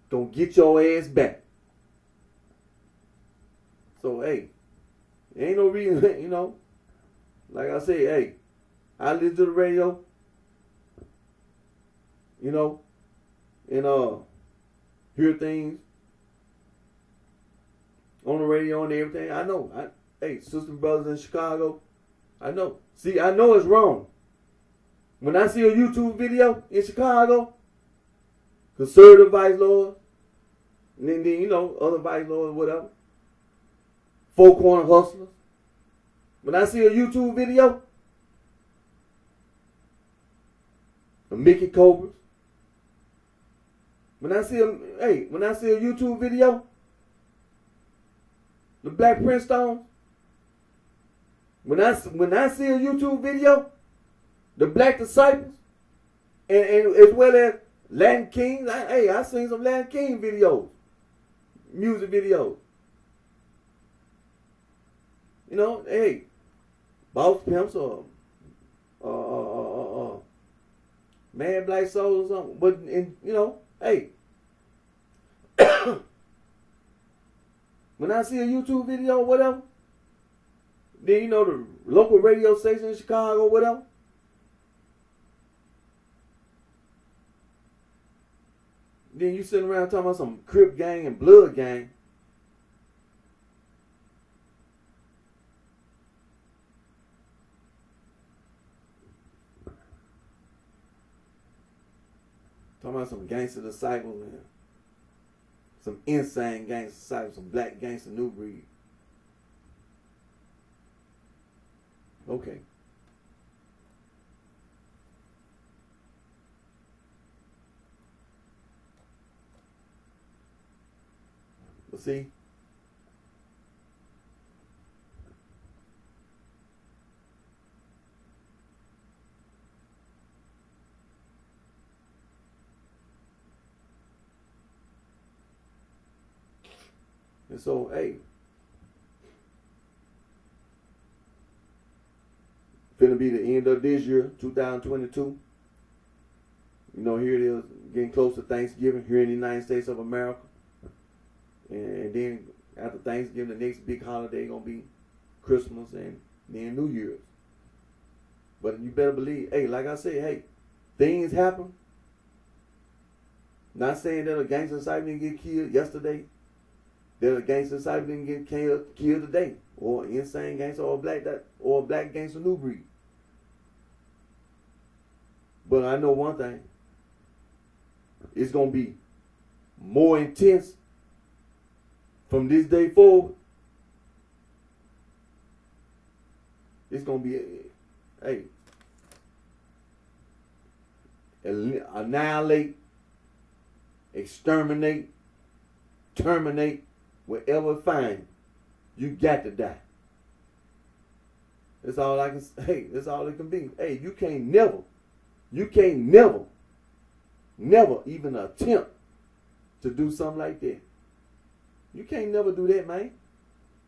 Gonna get your ass back. So, hey, ain't no reason, you know. Like I say, hey, I listen to the radio. You know, and hear things on the radio and everything. I know. Hey, sisters and brothers in Chicago, I know. See, I know it's wrong. When I see a YouTube video in Chicago, conservative vice lords, and then you know, other vice lords, whatever, four corner hustlers. When I see a YouTube video, the Mickey Cobras. When I see a YouTube video, the Black Prince Stones. When I see a YouTube video, the Black Disciples, and as well as Latin Kings. I seen some Latin King videos, music videos. You know, hey, Boss Pimps or Mad Black Souls or something. But you know, hey, when I see a YouTube video or whatever, then you know the local radio station in Chicago or whatever, then you sitting around talking about some Crip gang and Blood gang. Talking about some gangster disciples and some insane gangster disciples, some black gangster new breed. Okay. But see, and so, hey, finna be the end of this year, 2022. You know, here it is, getting close to Thanksgiving here in the United States of America. And then after Thanksgiving, the next big holiday gonna be Christmas and then New Year's. But you better believe, hey, like I said, hey, things happen. Not saying that a gangster disciple didn't get killed yesterday. That a gangster disciple didn't get killed today, or an insane gangster, or a black gangster new breed. But I know one thing: it's gonna be more intense from this day forward. It's gonna be, hey, annihilate, exterminate, terminate wherever it finds you, you got to die. That's all I can say. That's all it can be. Hey, you can't never even attempt to do something like that. You can't never do that, man.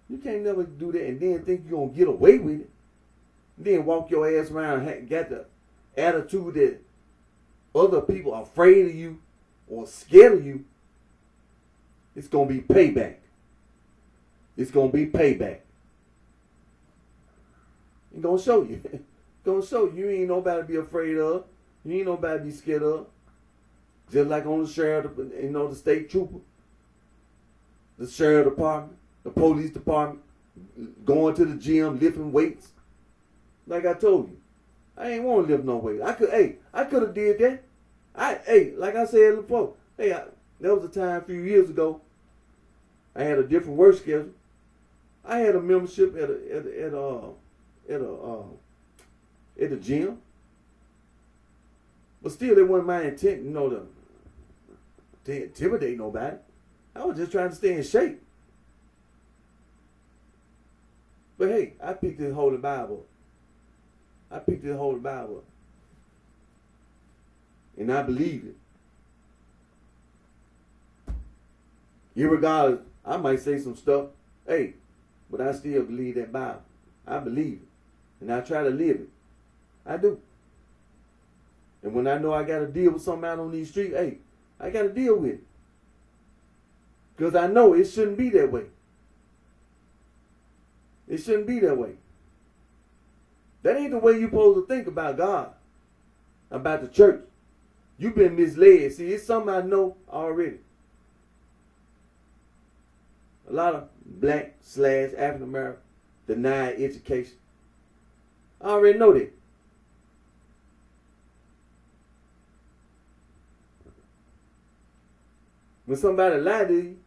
You can't never do that and then think you're going to get away with it. Then walk your ass around and got the attitude that other people are afraid of you or scared of you. It's going to be payback. It's going to be payback. It's going to show you. It's going to show you. You ain't nobody to be afraid of. You ain't nobody to be scared of. Just like on the sheriff, the state trooper, the sheriff department, the police department, going to the gym, lifting weights. Like I told you, I ain't want to lift no weight. I could have did that. Like I said before, there was a time a few years ago, I had a different work schedule. I had a membership at the gym, but still, it wasn't my intent, to intimidate nobody. I was just trying to stay in shape. But hey, I picked this Holy Bible. And I believe it. Irregardless, I might say some stuff. Hey, but I still believe that Bible. I believe it. And I try to live it. I do. And when I know I got to deal with something out on these streets, hey, I got to deal with it. Because I know it shouldn't be that way. It shouldn't be that way. That ain't the way you're supposed to think about God, about the church. You've been misled. See, it's something I know already. A lot of black / African American denied education. I already know that. When somebody lied to you,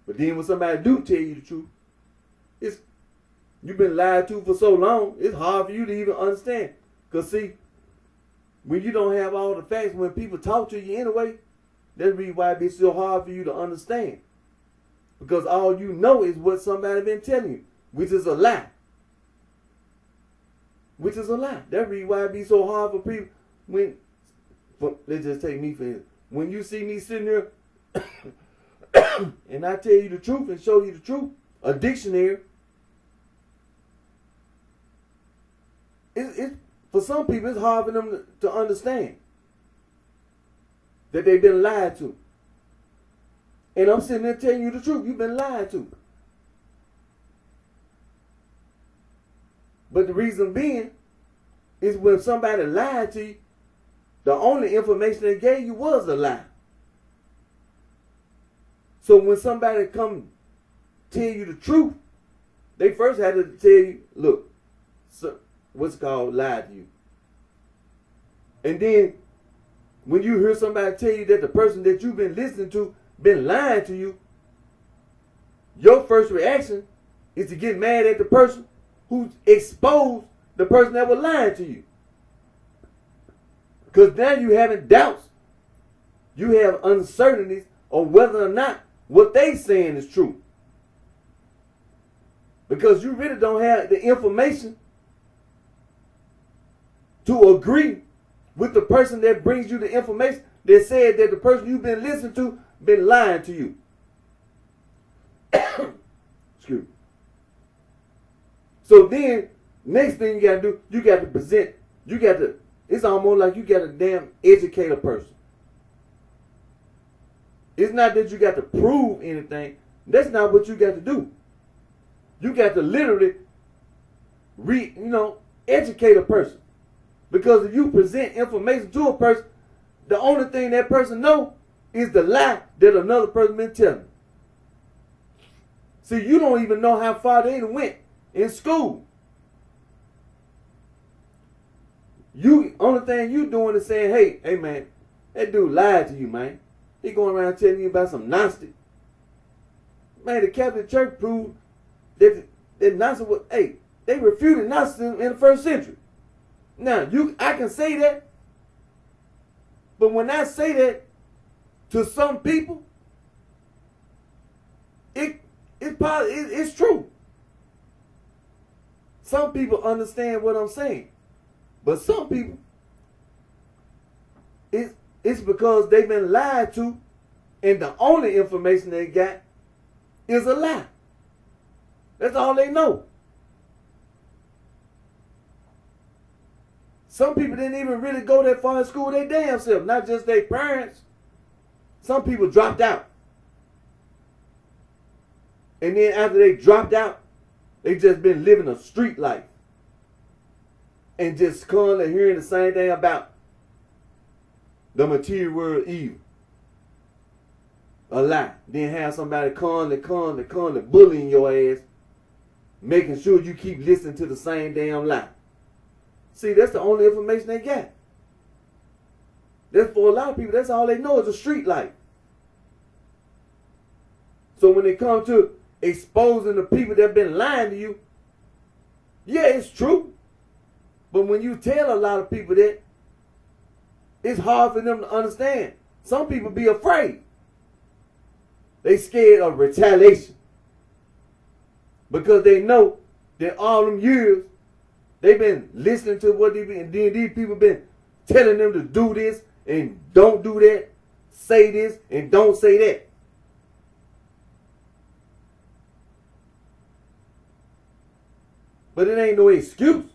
but then when somebody do tell you the truth, you've been lied to for so long, it's hard for you to even understand. Because see, when you don't have all the facts, when people talk to you anyway, that's the reason why it be so hard for you to understand. Because all you know is what somebody been telling you, which is a lie. Which is a lie. That's the reason why it be so hard for people let's just take me for instance. When you see me sitting there and I tell you the truth and show you the truth, a dictionary, it's for some people it's hard for them to understand that they've been lied to. And I'm sitting there telling you the truth. You've been lied to. But the reason being is when somebody lied to you, the only information they gave you was a lie. So when somebody come tell you the truth, they first had to tell you, look, what's called lied to you. And then when you hear somebody tell you that the person that you've been listening to been lying to you, your first reaction is to get mad at the person who exposed the person that was lying to you. Because now you having doubts. You have uncertainties on whether or not what they saying is true. Because you really don't have the information to agree with the person that brings you the information that said that the person you've been listening to been lying to you. Excuse me. So then, next thing you got to do, you got to present, it's almost like you got to damn educate a person. It's not that you got to prove anything. That's not what you got to do. You got to literally educate a person. Because if you present information to a person, the only thing that person know is the lie that another person been telling. See, you don't even know how far they went in school. Only thing you doing is saying, hey man, that dude lied to you, man. He going around telling you about some Gnostic. Man, the Catholic Church proved that Gnostic was, they refuted Gnosticism in the first century. Now, I can say that, but when I say that to some people, It's true. Some people understand what I'm saying, but some people, it's because they've been lied to, and the only information they got is a lie. That's all they know. Some people didn't even really go that far in school they damn self, not just their parents. Some people dropped out. And then after they dropped out, they just been living a street life. And just constantly hearing the same thing about the material world evil. A lie. Then have somebody constantly bullying your ass, making sure you keep listening to the same damn lie. See, that's the only information they got. That's for a lot of people, that's all they know is a street life. So when it comes to exposing the people that been lying to you, yeah, it's true. But when you tell a lot of people that, it's hard for them to understand. Some people be afraid. They scared of retaliation. Because they know that all them years, they've been listening to what they've been, and then these people been telling them to do this and don't do that, say this and don't say that. But it ain't no excuse.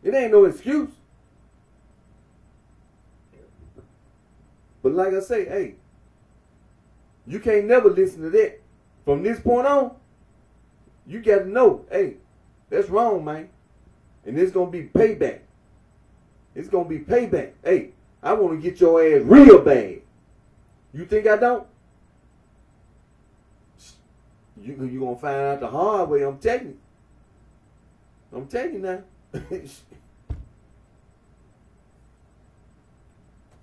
It ain't no excuse. But like I say, hey, you can't never listen to that. From this point on, you got to know, hey, that's wrong, man. And it's going to be payback. It's going to be payback. Hey, I want to get your ass real bad. You think I don't? You're going to find out the hard way, I'm telling you. I'm telling you now.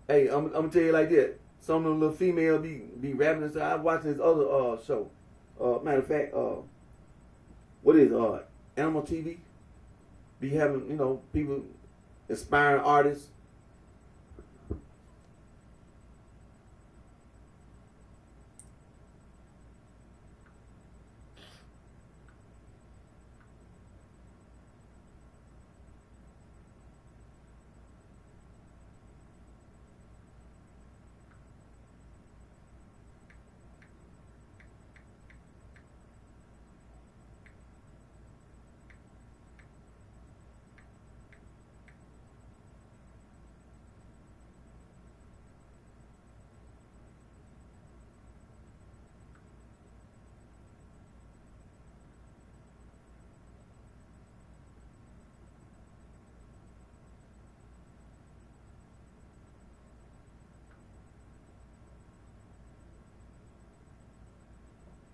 Hey, I'm going to tell you like that. Some of them little females be rapping and stuff. I was watching this other show. Matter of fact, what is Animal TV? Be having, people, inspiring artists.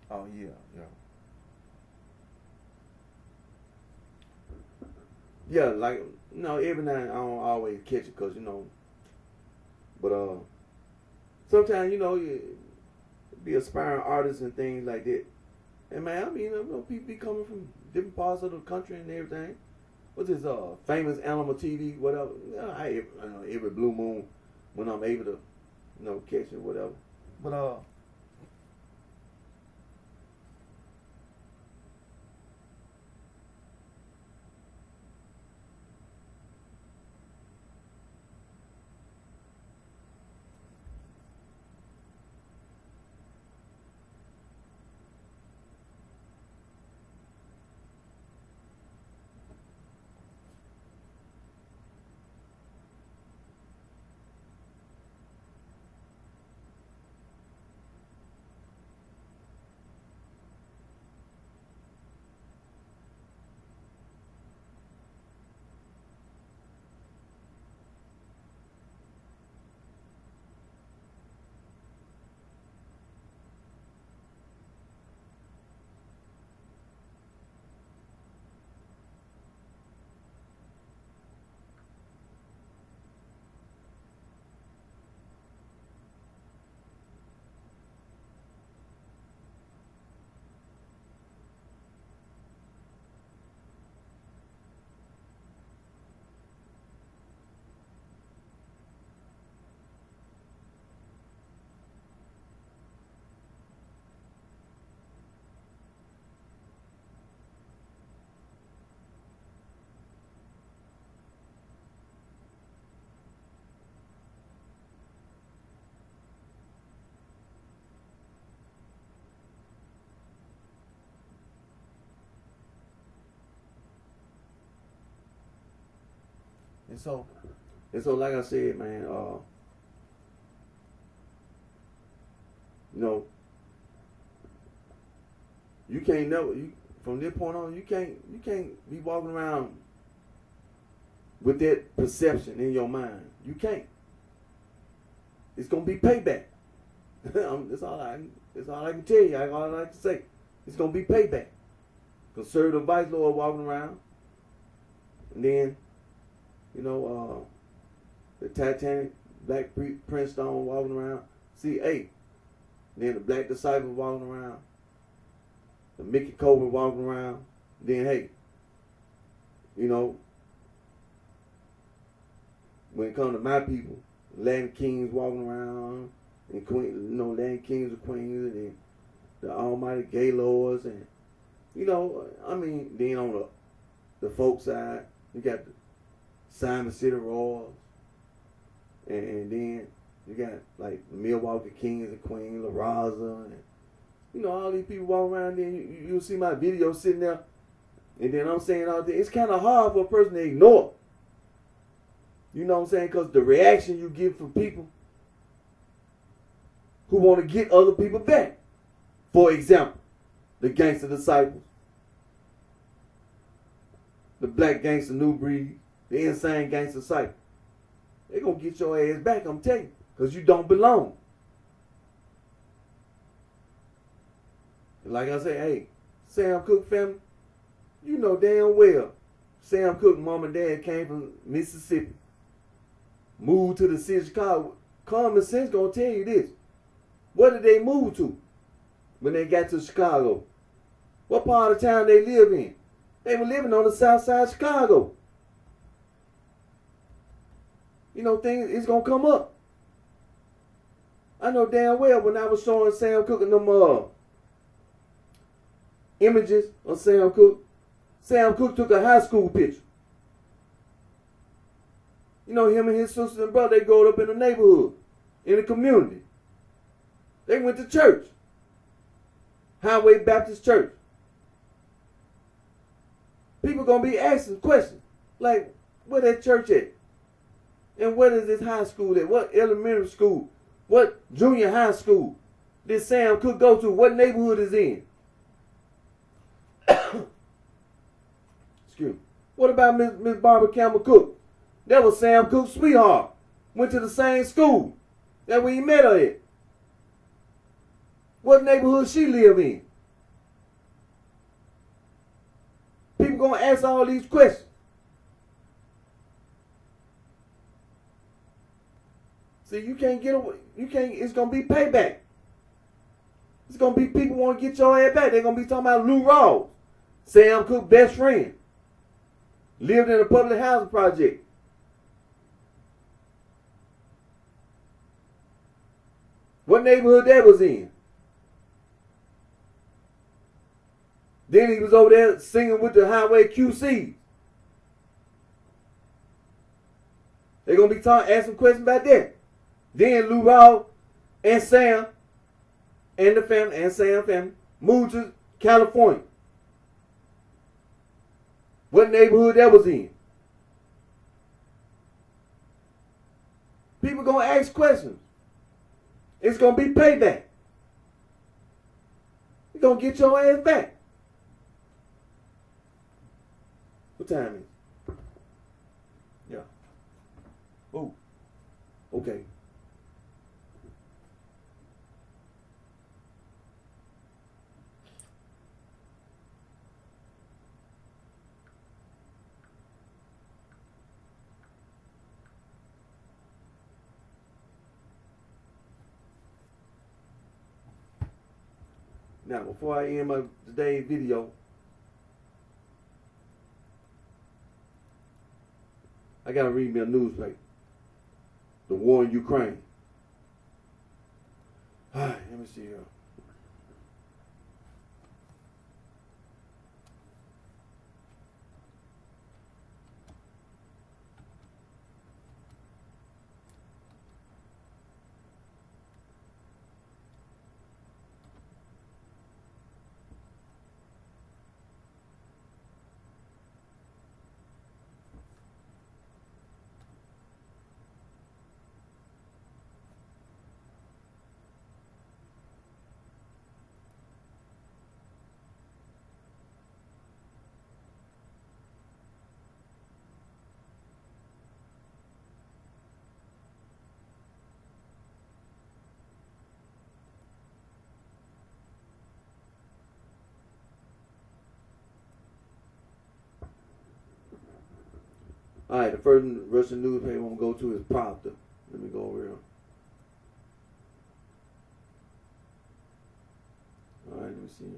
Oh yeah. Yeah, like every now and then I don't always catch it because but sometimes you be aspiring artists and things like that. And man, I mean, people be coming from different parts of the country and everything. What's this famous Animal TV, whatever? Every blue moon when I'm able to catch it, whatever. But And so, like I said, man, you know, you can't never, from this point on, you can't be walking around with that perception in your mind. You can't. It's gonna be payback. That's all I can tell you. That's all I like to say. It's gonna be payback. Conservative vice lord walking around, and then, you know, the Titanic Black Prince Stone walking around. C8. Then the Black Disciple walking around. The Mickey Cobra walking around. Then hey, you know, when it comes to my people, Latin Kings walking around, and Queen, you know, Latin Kings and Queens, and the Almighty Gay Lords, and you know, I mean, then on the folk side, you got the Simon City Royals, and then you got like the Milwaukee Kings and Queens, La Raza, and you know, all these people walk around there. You'll see my video sitting there, and then I'm saying all this. It's kind of hard for a person to ignore. You know what I'm saying? Because the reaction you get from people who want to get other people back. For example, the Gangster Disciples, the Black Gangster New Breed, the Insane Gangster Disciples. They're going to get your ass back, I'm telling you, because you don't belong. And like I say, hey, Sam Cooke family, you know damn well Sam Cooke mom and dad came from Mississippi, moved to the city of Chicago. Common sense gonna tell you this. What did they move to when they got to Chicago? What part of town they live in? They were living on the south side of Chicago. You know, things it's gonna come up. I know damn well when I was showing Sam Cooke and them images of Sam Cooke took a high school picture. You know, him and his sisters and brother, they growed up in the neighborhood, in the community. They went to church. Highway Baptist Church. People gonna be asking questions like, where that church at? And what is this high school at? What elementary school? What junior high school did Sam Cooke go to? What neighborhood is in? Excuse me. What about Miss Barbara Campbell Cook? That was Sam Cooke's sweetheart. Went to the same school. That's where he met her at. What neighborhood she live in? People gonna ask all these questions. See, you can't get away. You can't. It's gonna be payback. It's gonna be people want to get your ass back. They're gonna be talking about Lou Rawls, Sam Cooke's best friend. Lived in a public housing project. What neighborhood that was in? Then he was over there singing with the highway QC. They're gonna be asking questions about that. Then Lou Rawls and Sam and the family and Sam family moved to California. What neighborhood that was in? People gonna ask questions. It's gonna be payback. You're gonna get your ass back. What time is it? Yeah. Oh. Okay. Now, before I end my today's video, I gotta read me a newspaper. The war in Ukraine. All right, let me see here. All right, the first Russian newspaper I'm gonna go to is Pravda. Let me go over here. All right, let me see here.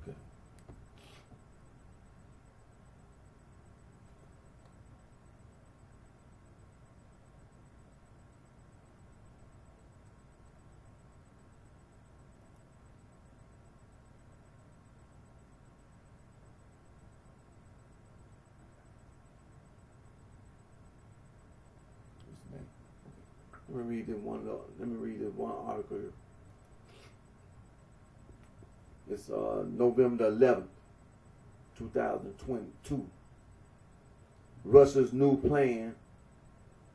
Okay. Let me read this one. Let me read this one article here. It's November the 11th, 2022. Russia's new plan: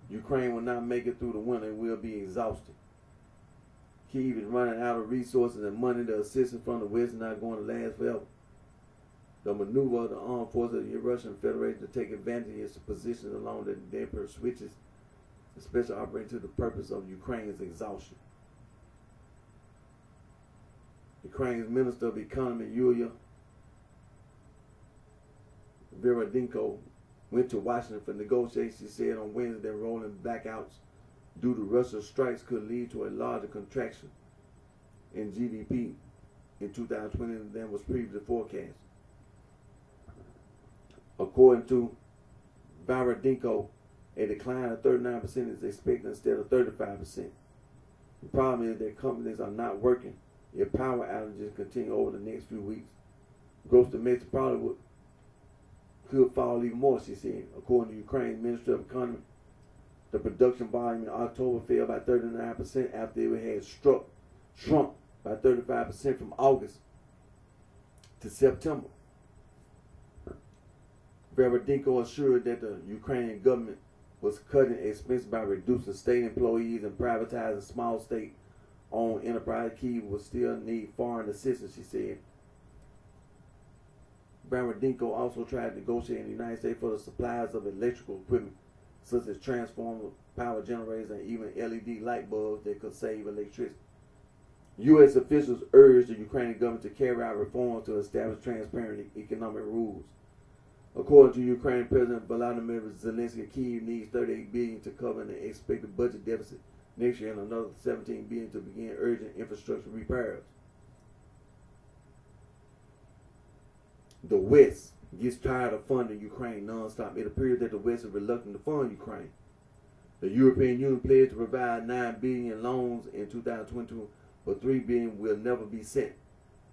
Ukraine will not make it through the winter and will be exhausted. Kyiv is running out of resources and money. The assistance from the West is not going to last forever. The maneuver of the armed forces of the Russian Federation to take advantage of its position along the Dnieper switches, especially operating to the purpose of Ukraine's exhaustion. Ukraine's Minister of Economy, Yulia Verodinko, went to Washington for negotiations. She said on Wednesday that rolling blackouts due to Russia's strikes could lead to a larger contraction in GDP in 2020 than was previously forecast. According to Verodinko, a decline of 39% is expected instead of 35%. The problem is that companies are not working if power outages continue over the next few weeks. Gross domestic product could fall even more, she said. According to Ukraine's Ministry of Economy, the production volume in October fell by 39% after it had shrunk by 35% from August to September. Verodinko assured that the Ukrainian government was cutting expenses by reducing state employees and privatizing small state-owned enterprise. Kyiv will still need foreign assistance, she said. Verodinko also tried to negotiate in the United States for the supplies of electrical equipment, such as transformers, power generators, and even LED light bulbs that could save electricity. U.S. officials urged the Ukrainian government to carry out reforms to establish transparent economic rules. According to Ukraine President Volodymyr Zelensky, Kyiv needs $38 billion to cover the expected budget deficit next year and another $17 billion to begin urgent infrastructure repairs. The West gets tired of funding Ukraine nonstop. It appears that the West is reluctant to fund Ukraine. The European Union pledged to provide $9 billion in loans in 2022, but $3 billion will never be sent.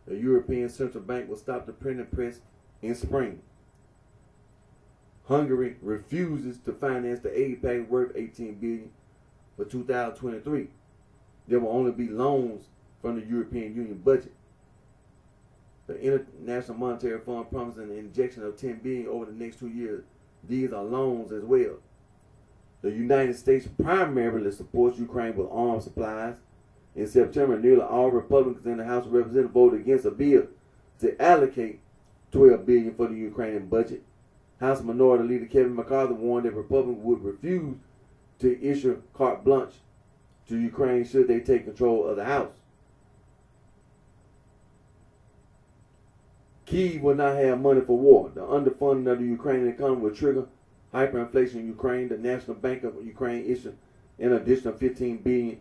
The European Central Bank will stop the printing press in spring. Hungary refuses to finance the aid package worth $18 billion for 2023. There will only be loans from the European Union budget. The International Monetary Fund promised an injection of $10 billion over the next 2 years. These are loans as well. The United States primarily supports Ukraine with arms supplies. In September, nearly all Republicans in the House of Representatives voted against a bill to allocate $12 billion for the Ukrainian budget. House Minority Leader Kevin McCarthy warned that Republicans would refuse to issue carte blanche to Ukraine should they take control of the House. Kyiv will not have money for war. The underfunding of the Ukrainian economy will trigger hyperinflation in Ukraine. The National Bank of Ukraine issued an additional $15 billion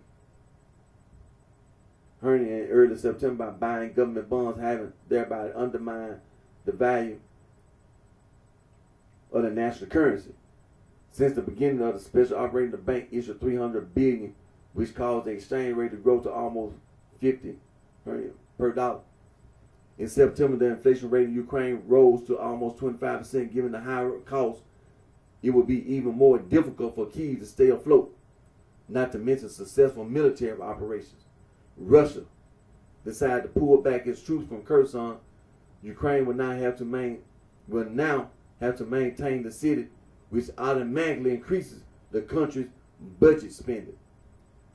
in early September by buying government bonds, having thereby undermined the value of the national currency. Since the beginning of the special operation, the bank issued $300 billion, which caused the exchange rate to grow to almost 50 per dollar. In September, the inflation rate in Ukraine rose to almost 25%. Given the higher cost, it would be even more difficult for Kyiv to stay afloat, not to mention successful military operations. Russia decided to pull back its troops from Kherson. Ukraine will now have to maintain the city, which automatically increases the country's budget spending.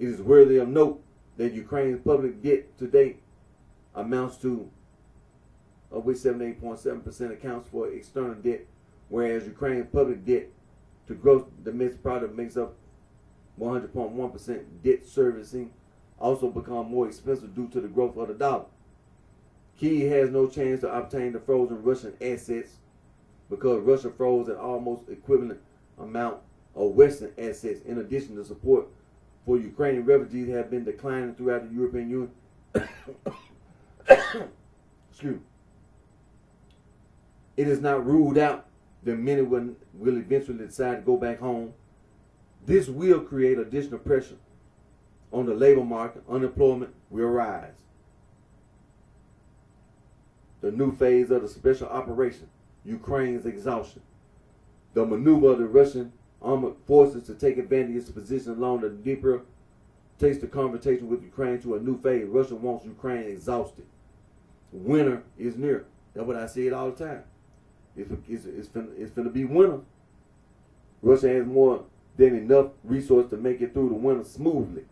It is worthy of note that Ukraine's public debt today amounts to, of which 78.7% accounts for external debt, whereas Ukraine's public debt to gross domestic product makes up 100.1%. Debt servicing also become more expensive due to the growth of the dollar. Kyiv has no chance to obtain the frozen Russian assets because Russia froze an almost equivalent amount of Western assets. In addition, the support for Ukrainian refugees have been declining throughout the European Union. Excuse me. It is not ruled out that many will eventually decide to go back home. This will create additional pressure on the labor market. Unemployment will rise. The new phase of the special operation, Ukraine's exhaustion. The maneuver of the Russian armed forces to take advantage of its position along the Dnieper takes the conversation with Ukraine to a new phase. Russia wants Ukraine exhausted. Winter is near. That's what I say it all the time. It's going to be winter. Russia has more than enough resources to make it through the winter smoothly.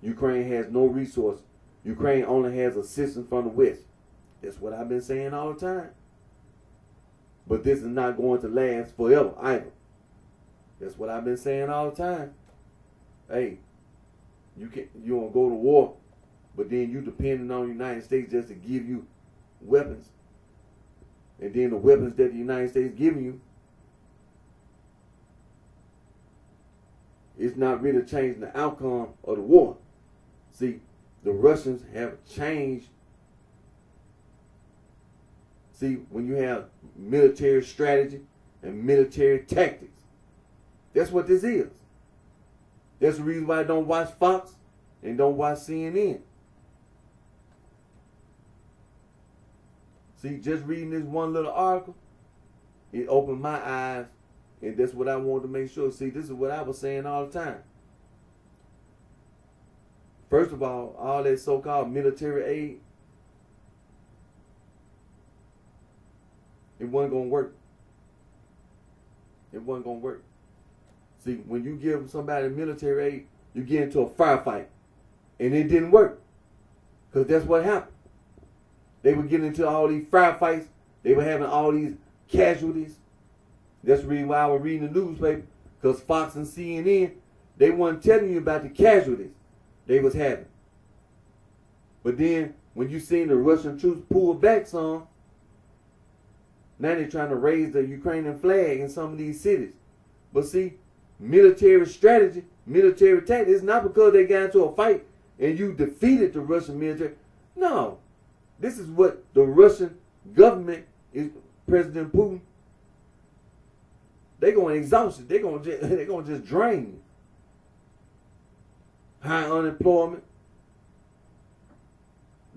Ukraine has no resources. Ukraine only has assistance from the West. That's what I've been saying all the time. But this is not going to last forever either. That's what I've been saying all the time. Hey, you don't go to war, but then you depending on the United States just to give you weapons. And then the weapons that the United States giving you, it's not really changing the outcome of the war. See, the Russians have changed. See, when you have military strategy and military tactics, that's what this is. That's the reason why I don't watch Fox and don't watch CNN. See, just reading this one little article, it opened my eyes, and that's what I wanted to make sure. See, this is what I was saying all the time. First of all that so-called military aid, it wasn't going to work. It wasn't going to work. See, when you give somebody military aid, you get into a firefight. And it didn't work. Because that's what happened. They were getting into all these firefights. They were having all these casualties. That's the reason why I was reading the newspaper. Because Fox and CNN, they weren't telling you about the casualties they was having. But then, when you seen the Russian troops pull back some, now they're trying to raise the Ukrainian flag in some of these cities. But see, military strategy, military tactics, it's not because they got into a fight and you defeated the Russian military. No. This is what the Russian government is, President Putin, they're going to exhaust it. They're going to just drain you. High unemployment.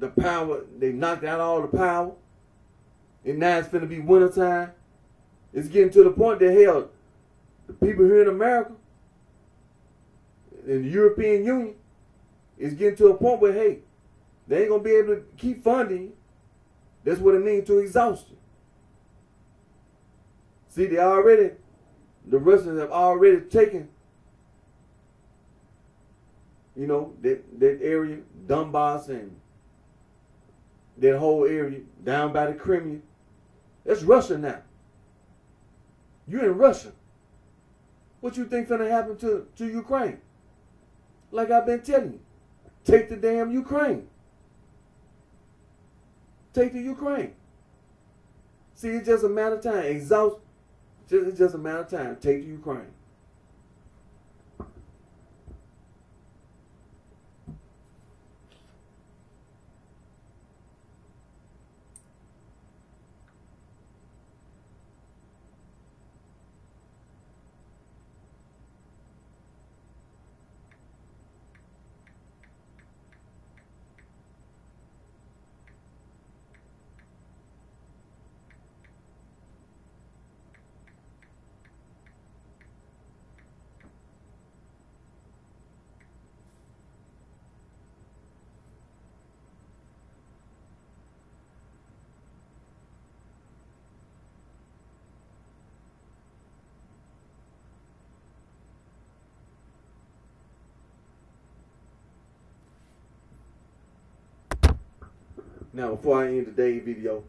the power, they knocked out all the power. And now it's finna be wintertime. It's getting to the point that, hell, the people here in America, in the European Union, is getting to a point where, hey, they ain't gonna be able to keep funding you. That's what it means to exhaust you. See, the Russians have already taken, that area, Donbass and that whole area down by the Crimea. That's Russia now. You're in Russia. What you think finna happen to Ukraine? Like I've been telling you, take the damn Ukraine. Take the Ukraine. See, it's just a matter of time. It's just a matter of time. Take the Ukraine. Now, before I end today's video,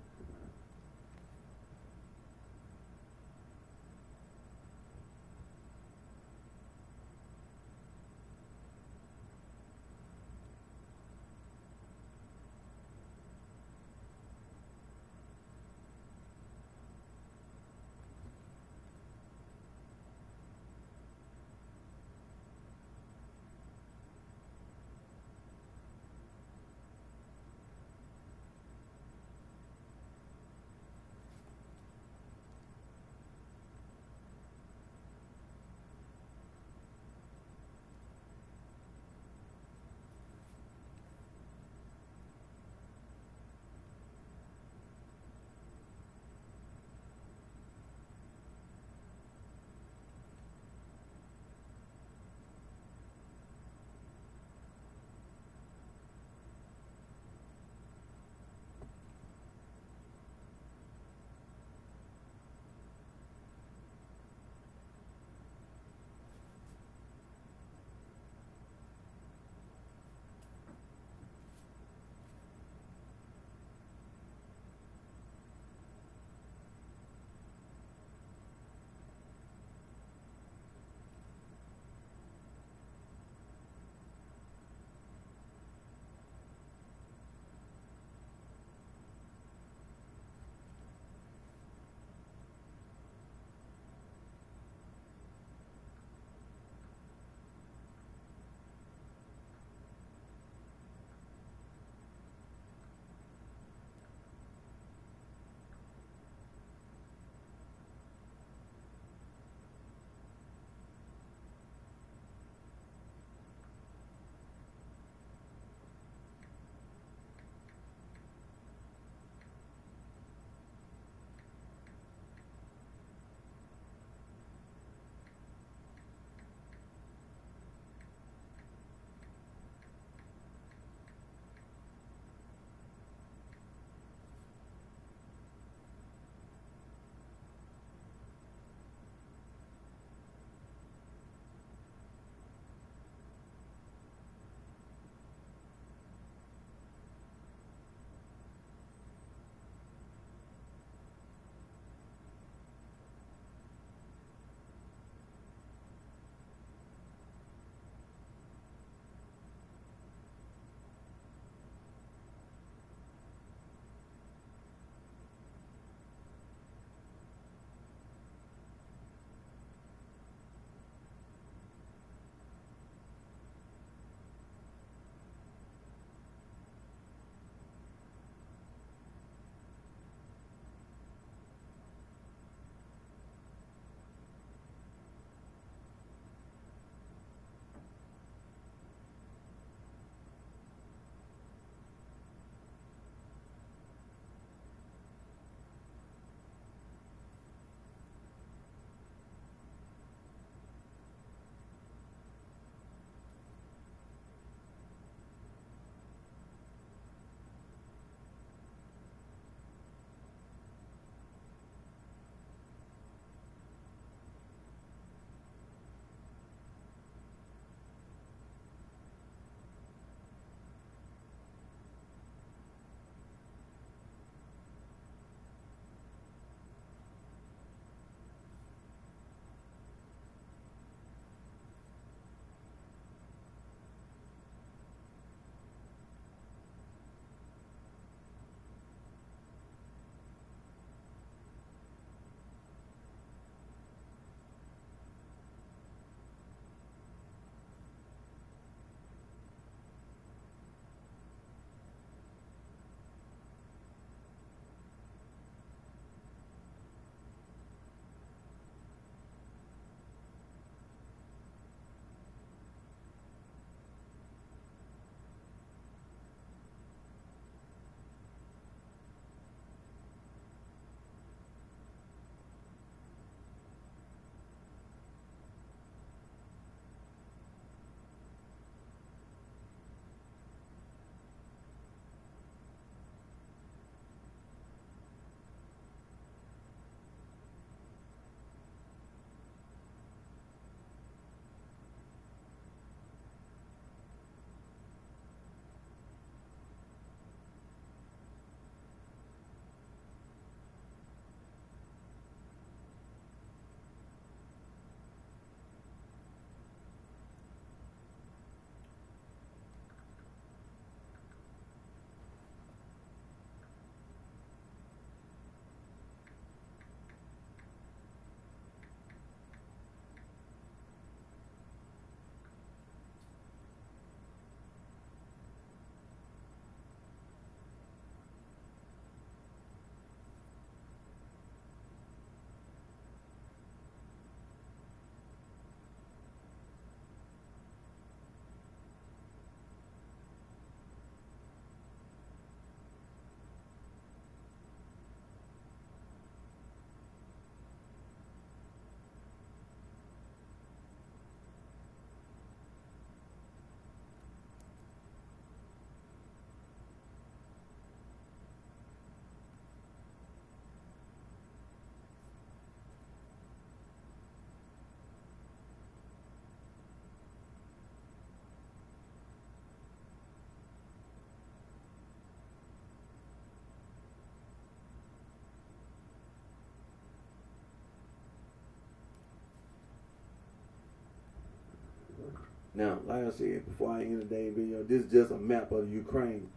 Now, like I said before I end today's video, this is just a map of Ukraine.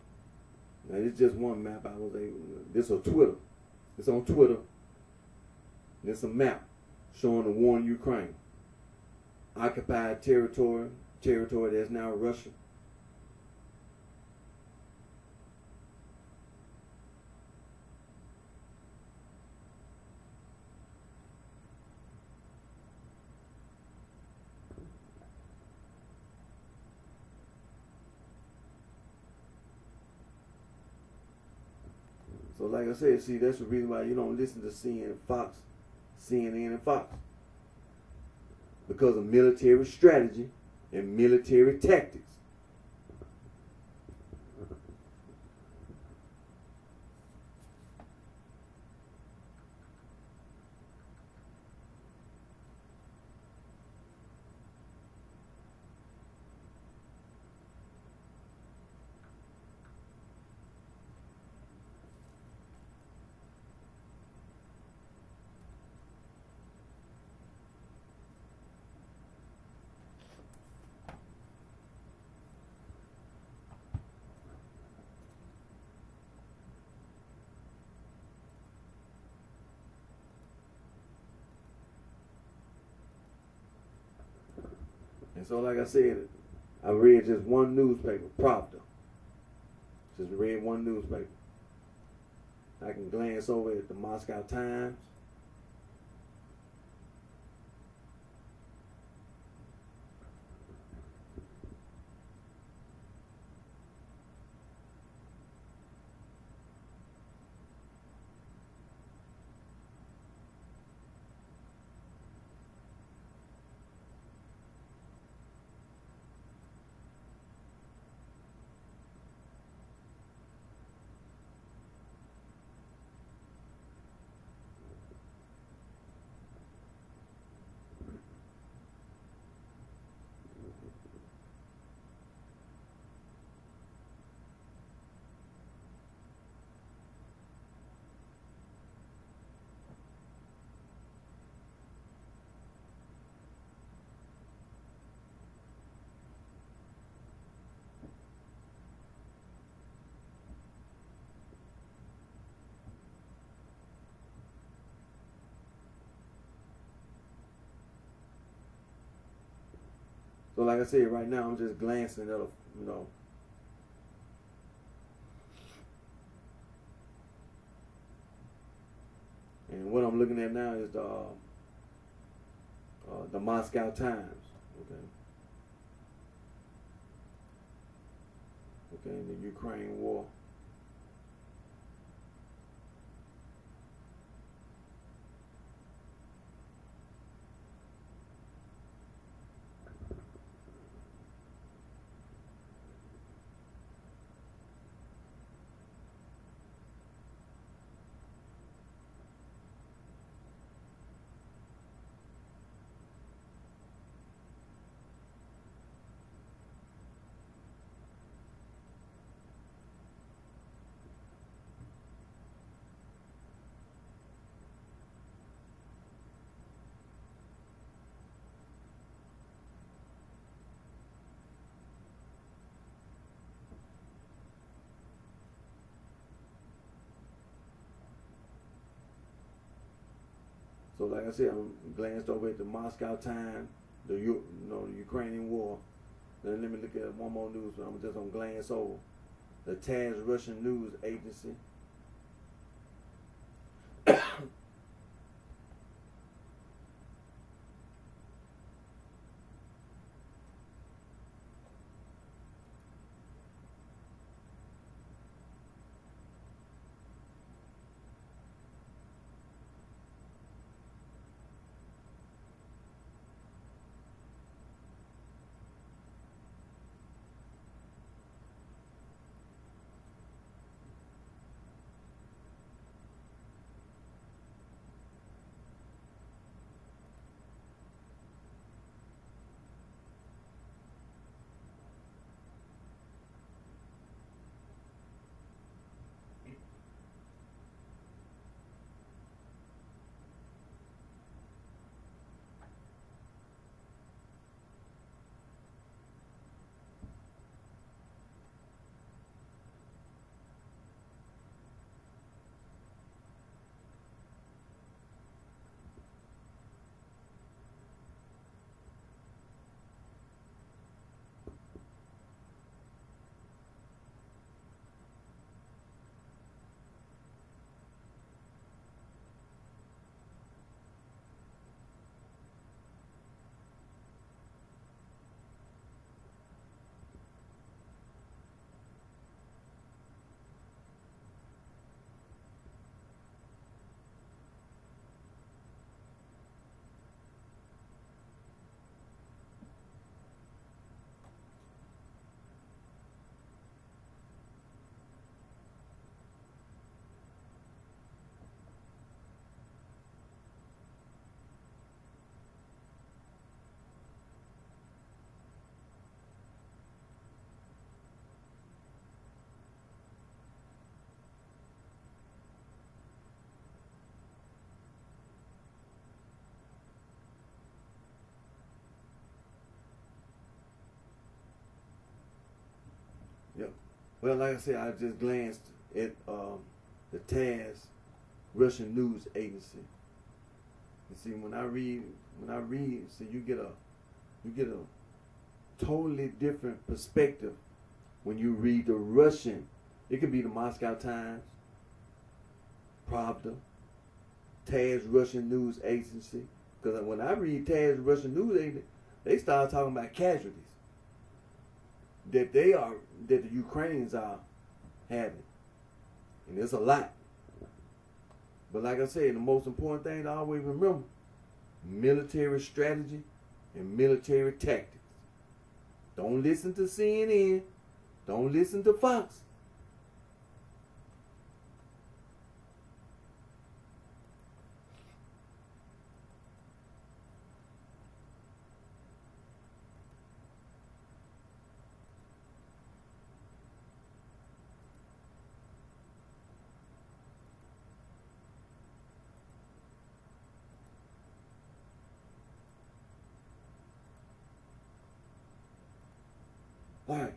Now, this is just one map I was able. This on Twitter. It's on Twitter. It's a map showing the war in Ukraine. Occupied territory that's now Russia. So like I said, see, that's the reason why you don't listen to CNN and Fox. Because of military strategy and military tactics. And so, like I said, I read just one newspaper, Pravda. Just read one newspaper. I can glance over at the Moscow Times. So like I said, right now I'm just glancing at a, and what I'm looking at now is the Moscow Times. Okay, the Ukraine war. So like I said, I'm glanced over at the Moscow Times, the Ukrainian war. Then let me look at one more news. I'm just gonna glance over the TASS Russian news agency. Well, like I said, I just glanced at the TASS Russian news agency. You see, when I read, so you get a totally different perspective when you read the Russian. It could be the Moscow Times, Pravda, TASS Russian news agency. Because when I read TASS Russian news agency, they start talking about casualties that the Ukrainians are having, and there's a lot. But like I said, the most important thing to always remember: military strategy and military tactics. Don't listen to CNN. Don't listen to Fox. All right.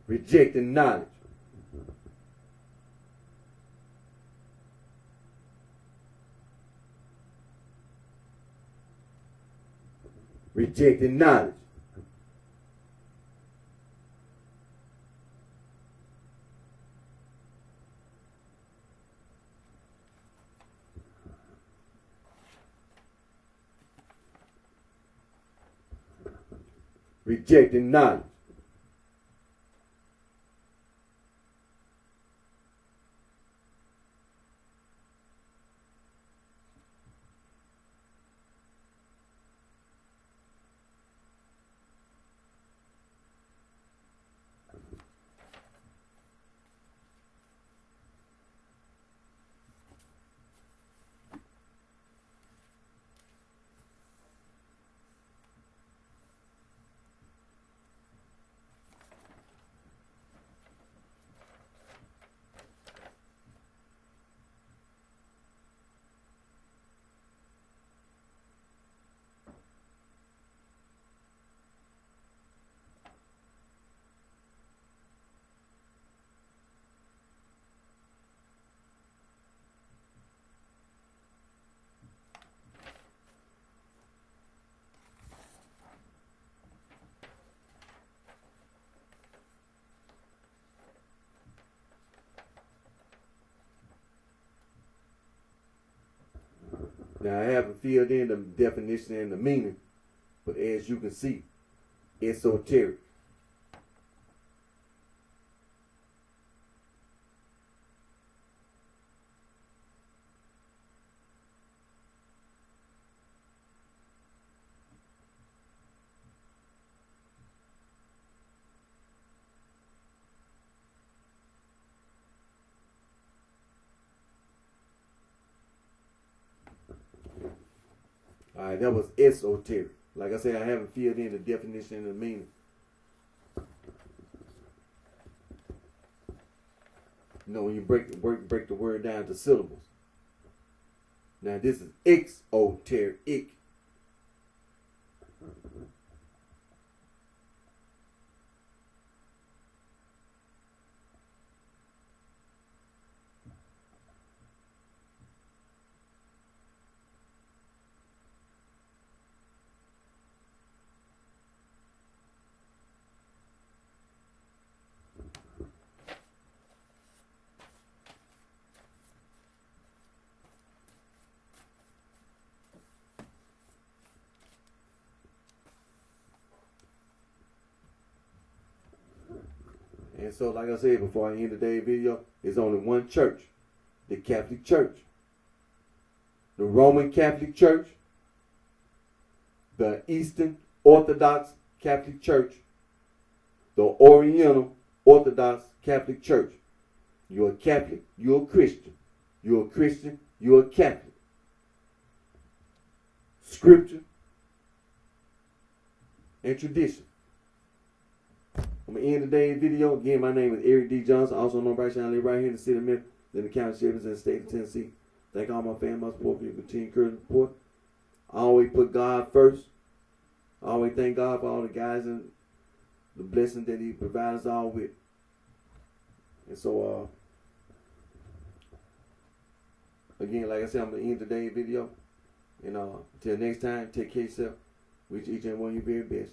Rejecting knowledge. Rejecting knowledge. Rejecting knowledge. Now I haven't filled in the definition and the meaning but as you can see, esoteric. All right, that was esoteric. Like I said, I haven't filled in the definition and the meaning. You know, when you break the word down to syllables. Now this is exoteric. And so, like I said before I end today's video, there's only one church, the Catholic Church. The Roman Catholic Church, the Eastern Orthodox Catholic Church, the Oriental Orthodox Catholic Church. You're a Catholic, you're a Christian. You're a Christian, you're a Catholic. Scripture and tradition. I'm going to end today's video. Again, my name is Eric D. Johnson, also known BrightShine. I live right here in the city of Memphis, in the county of Sheridan, in the state of Tennessee. Thank all my family, my support for your continued encouragement and support. I always put God first. I always thank God for all the guys and the blessing that He provides us all with. And so, again, like I said, I'm going to end today's video. And until next time, take care of yourself. Wish each and one of you very best.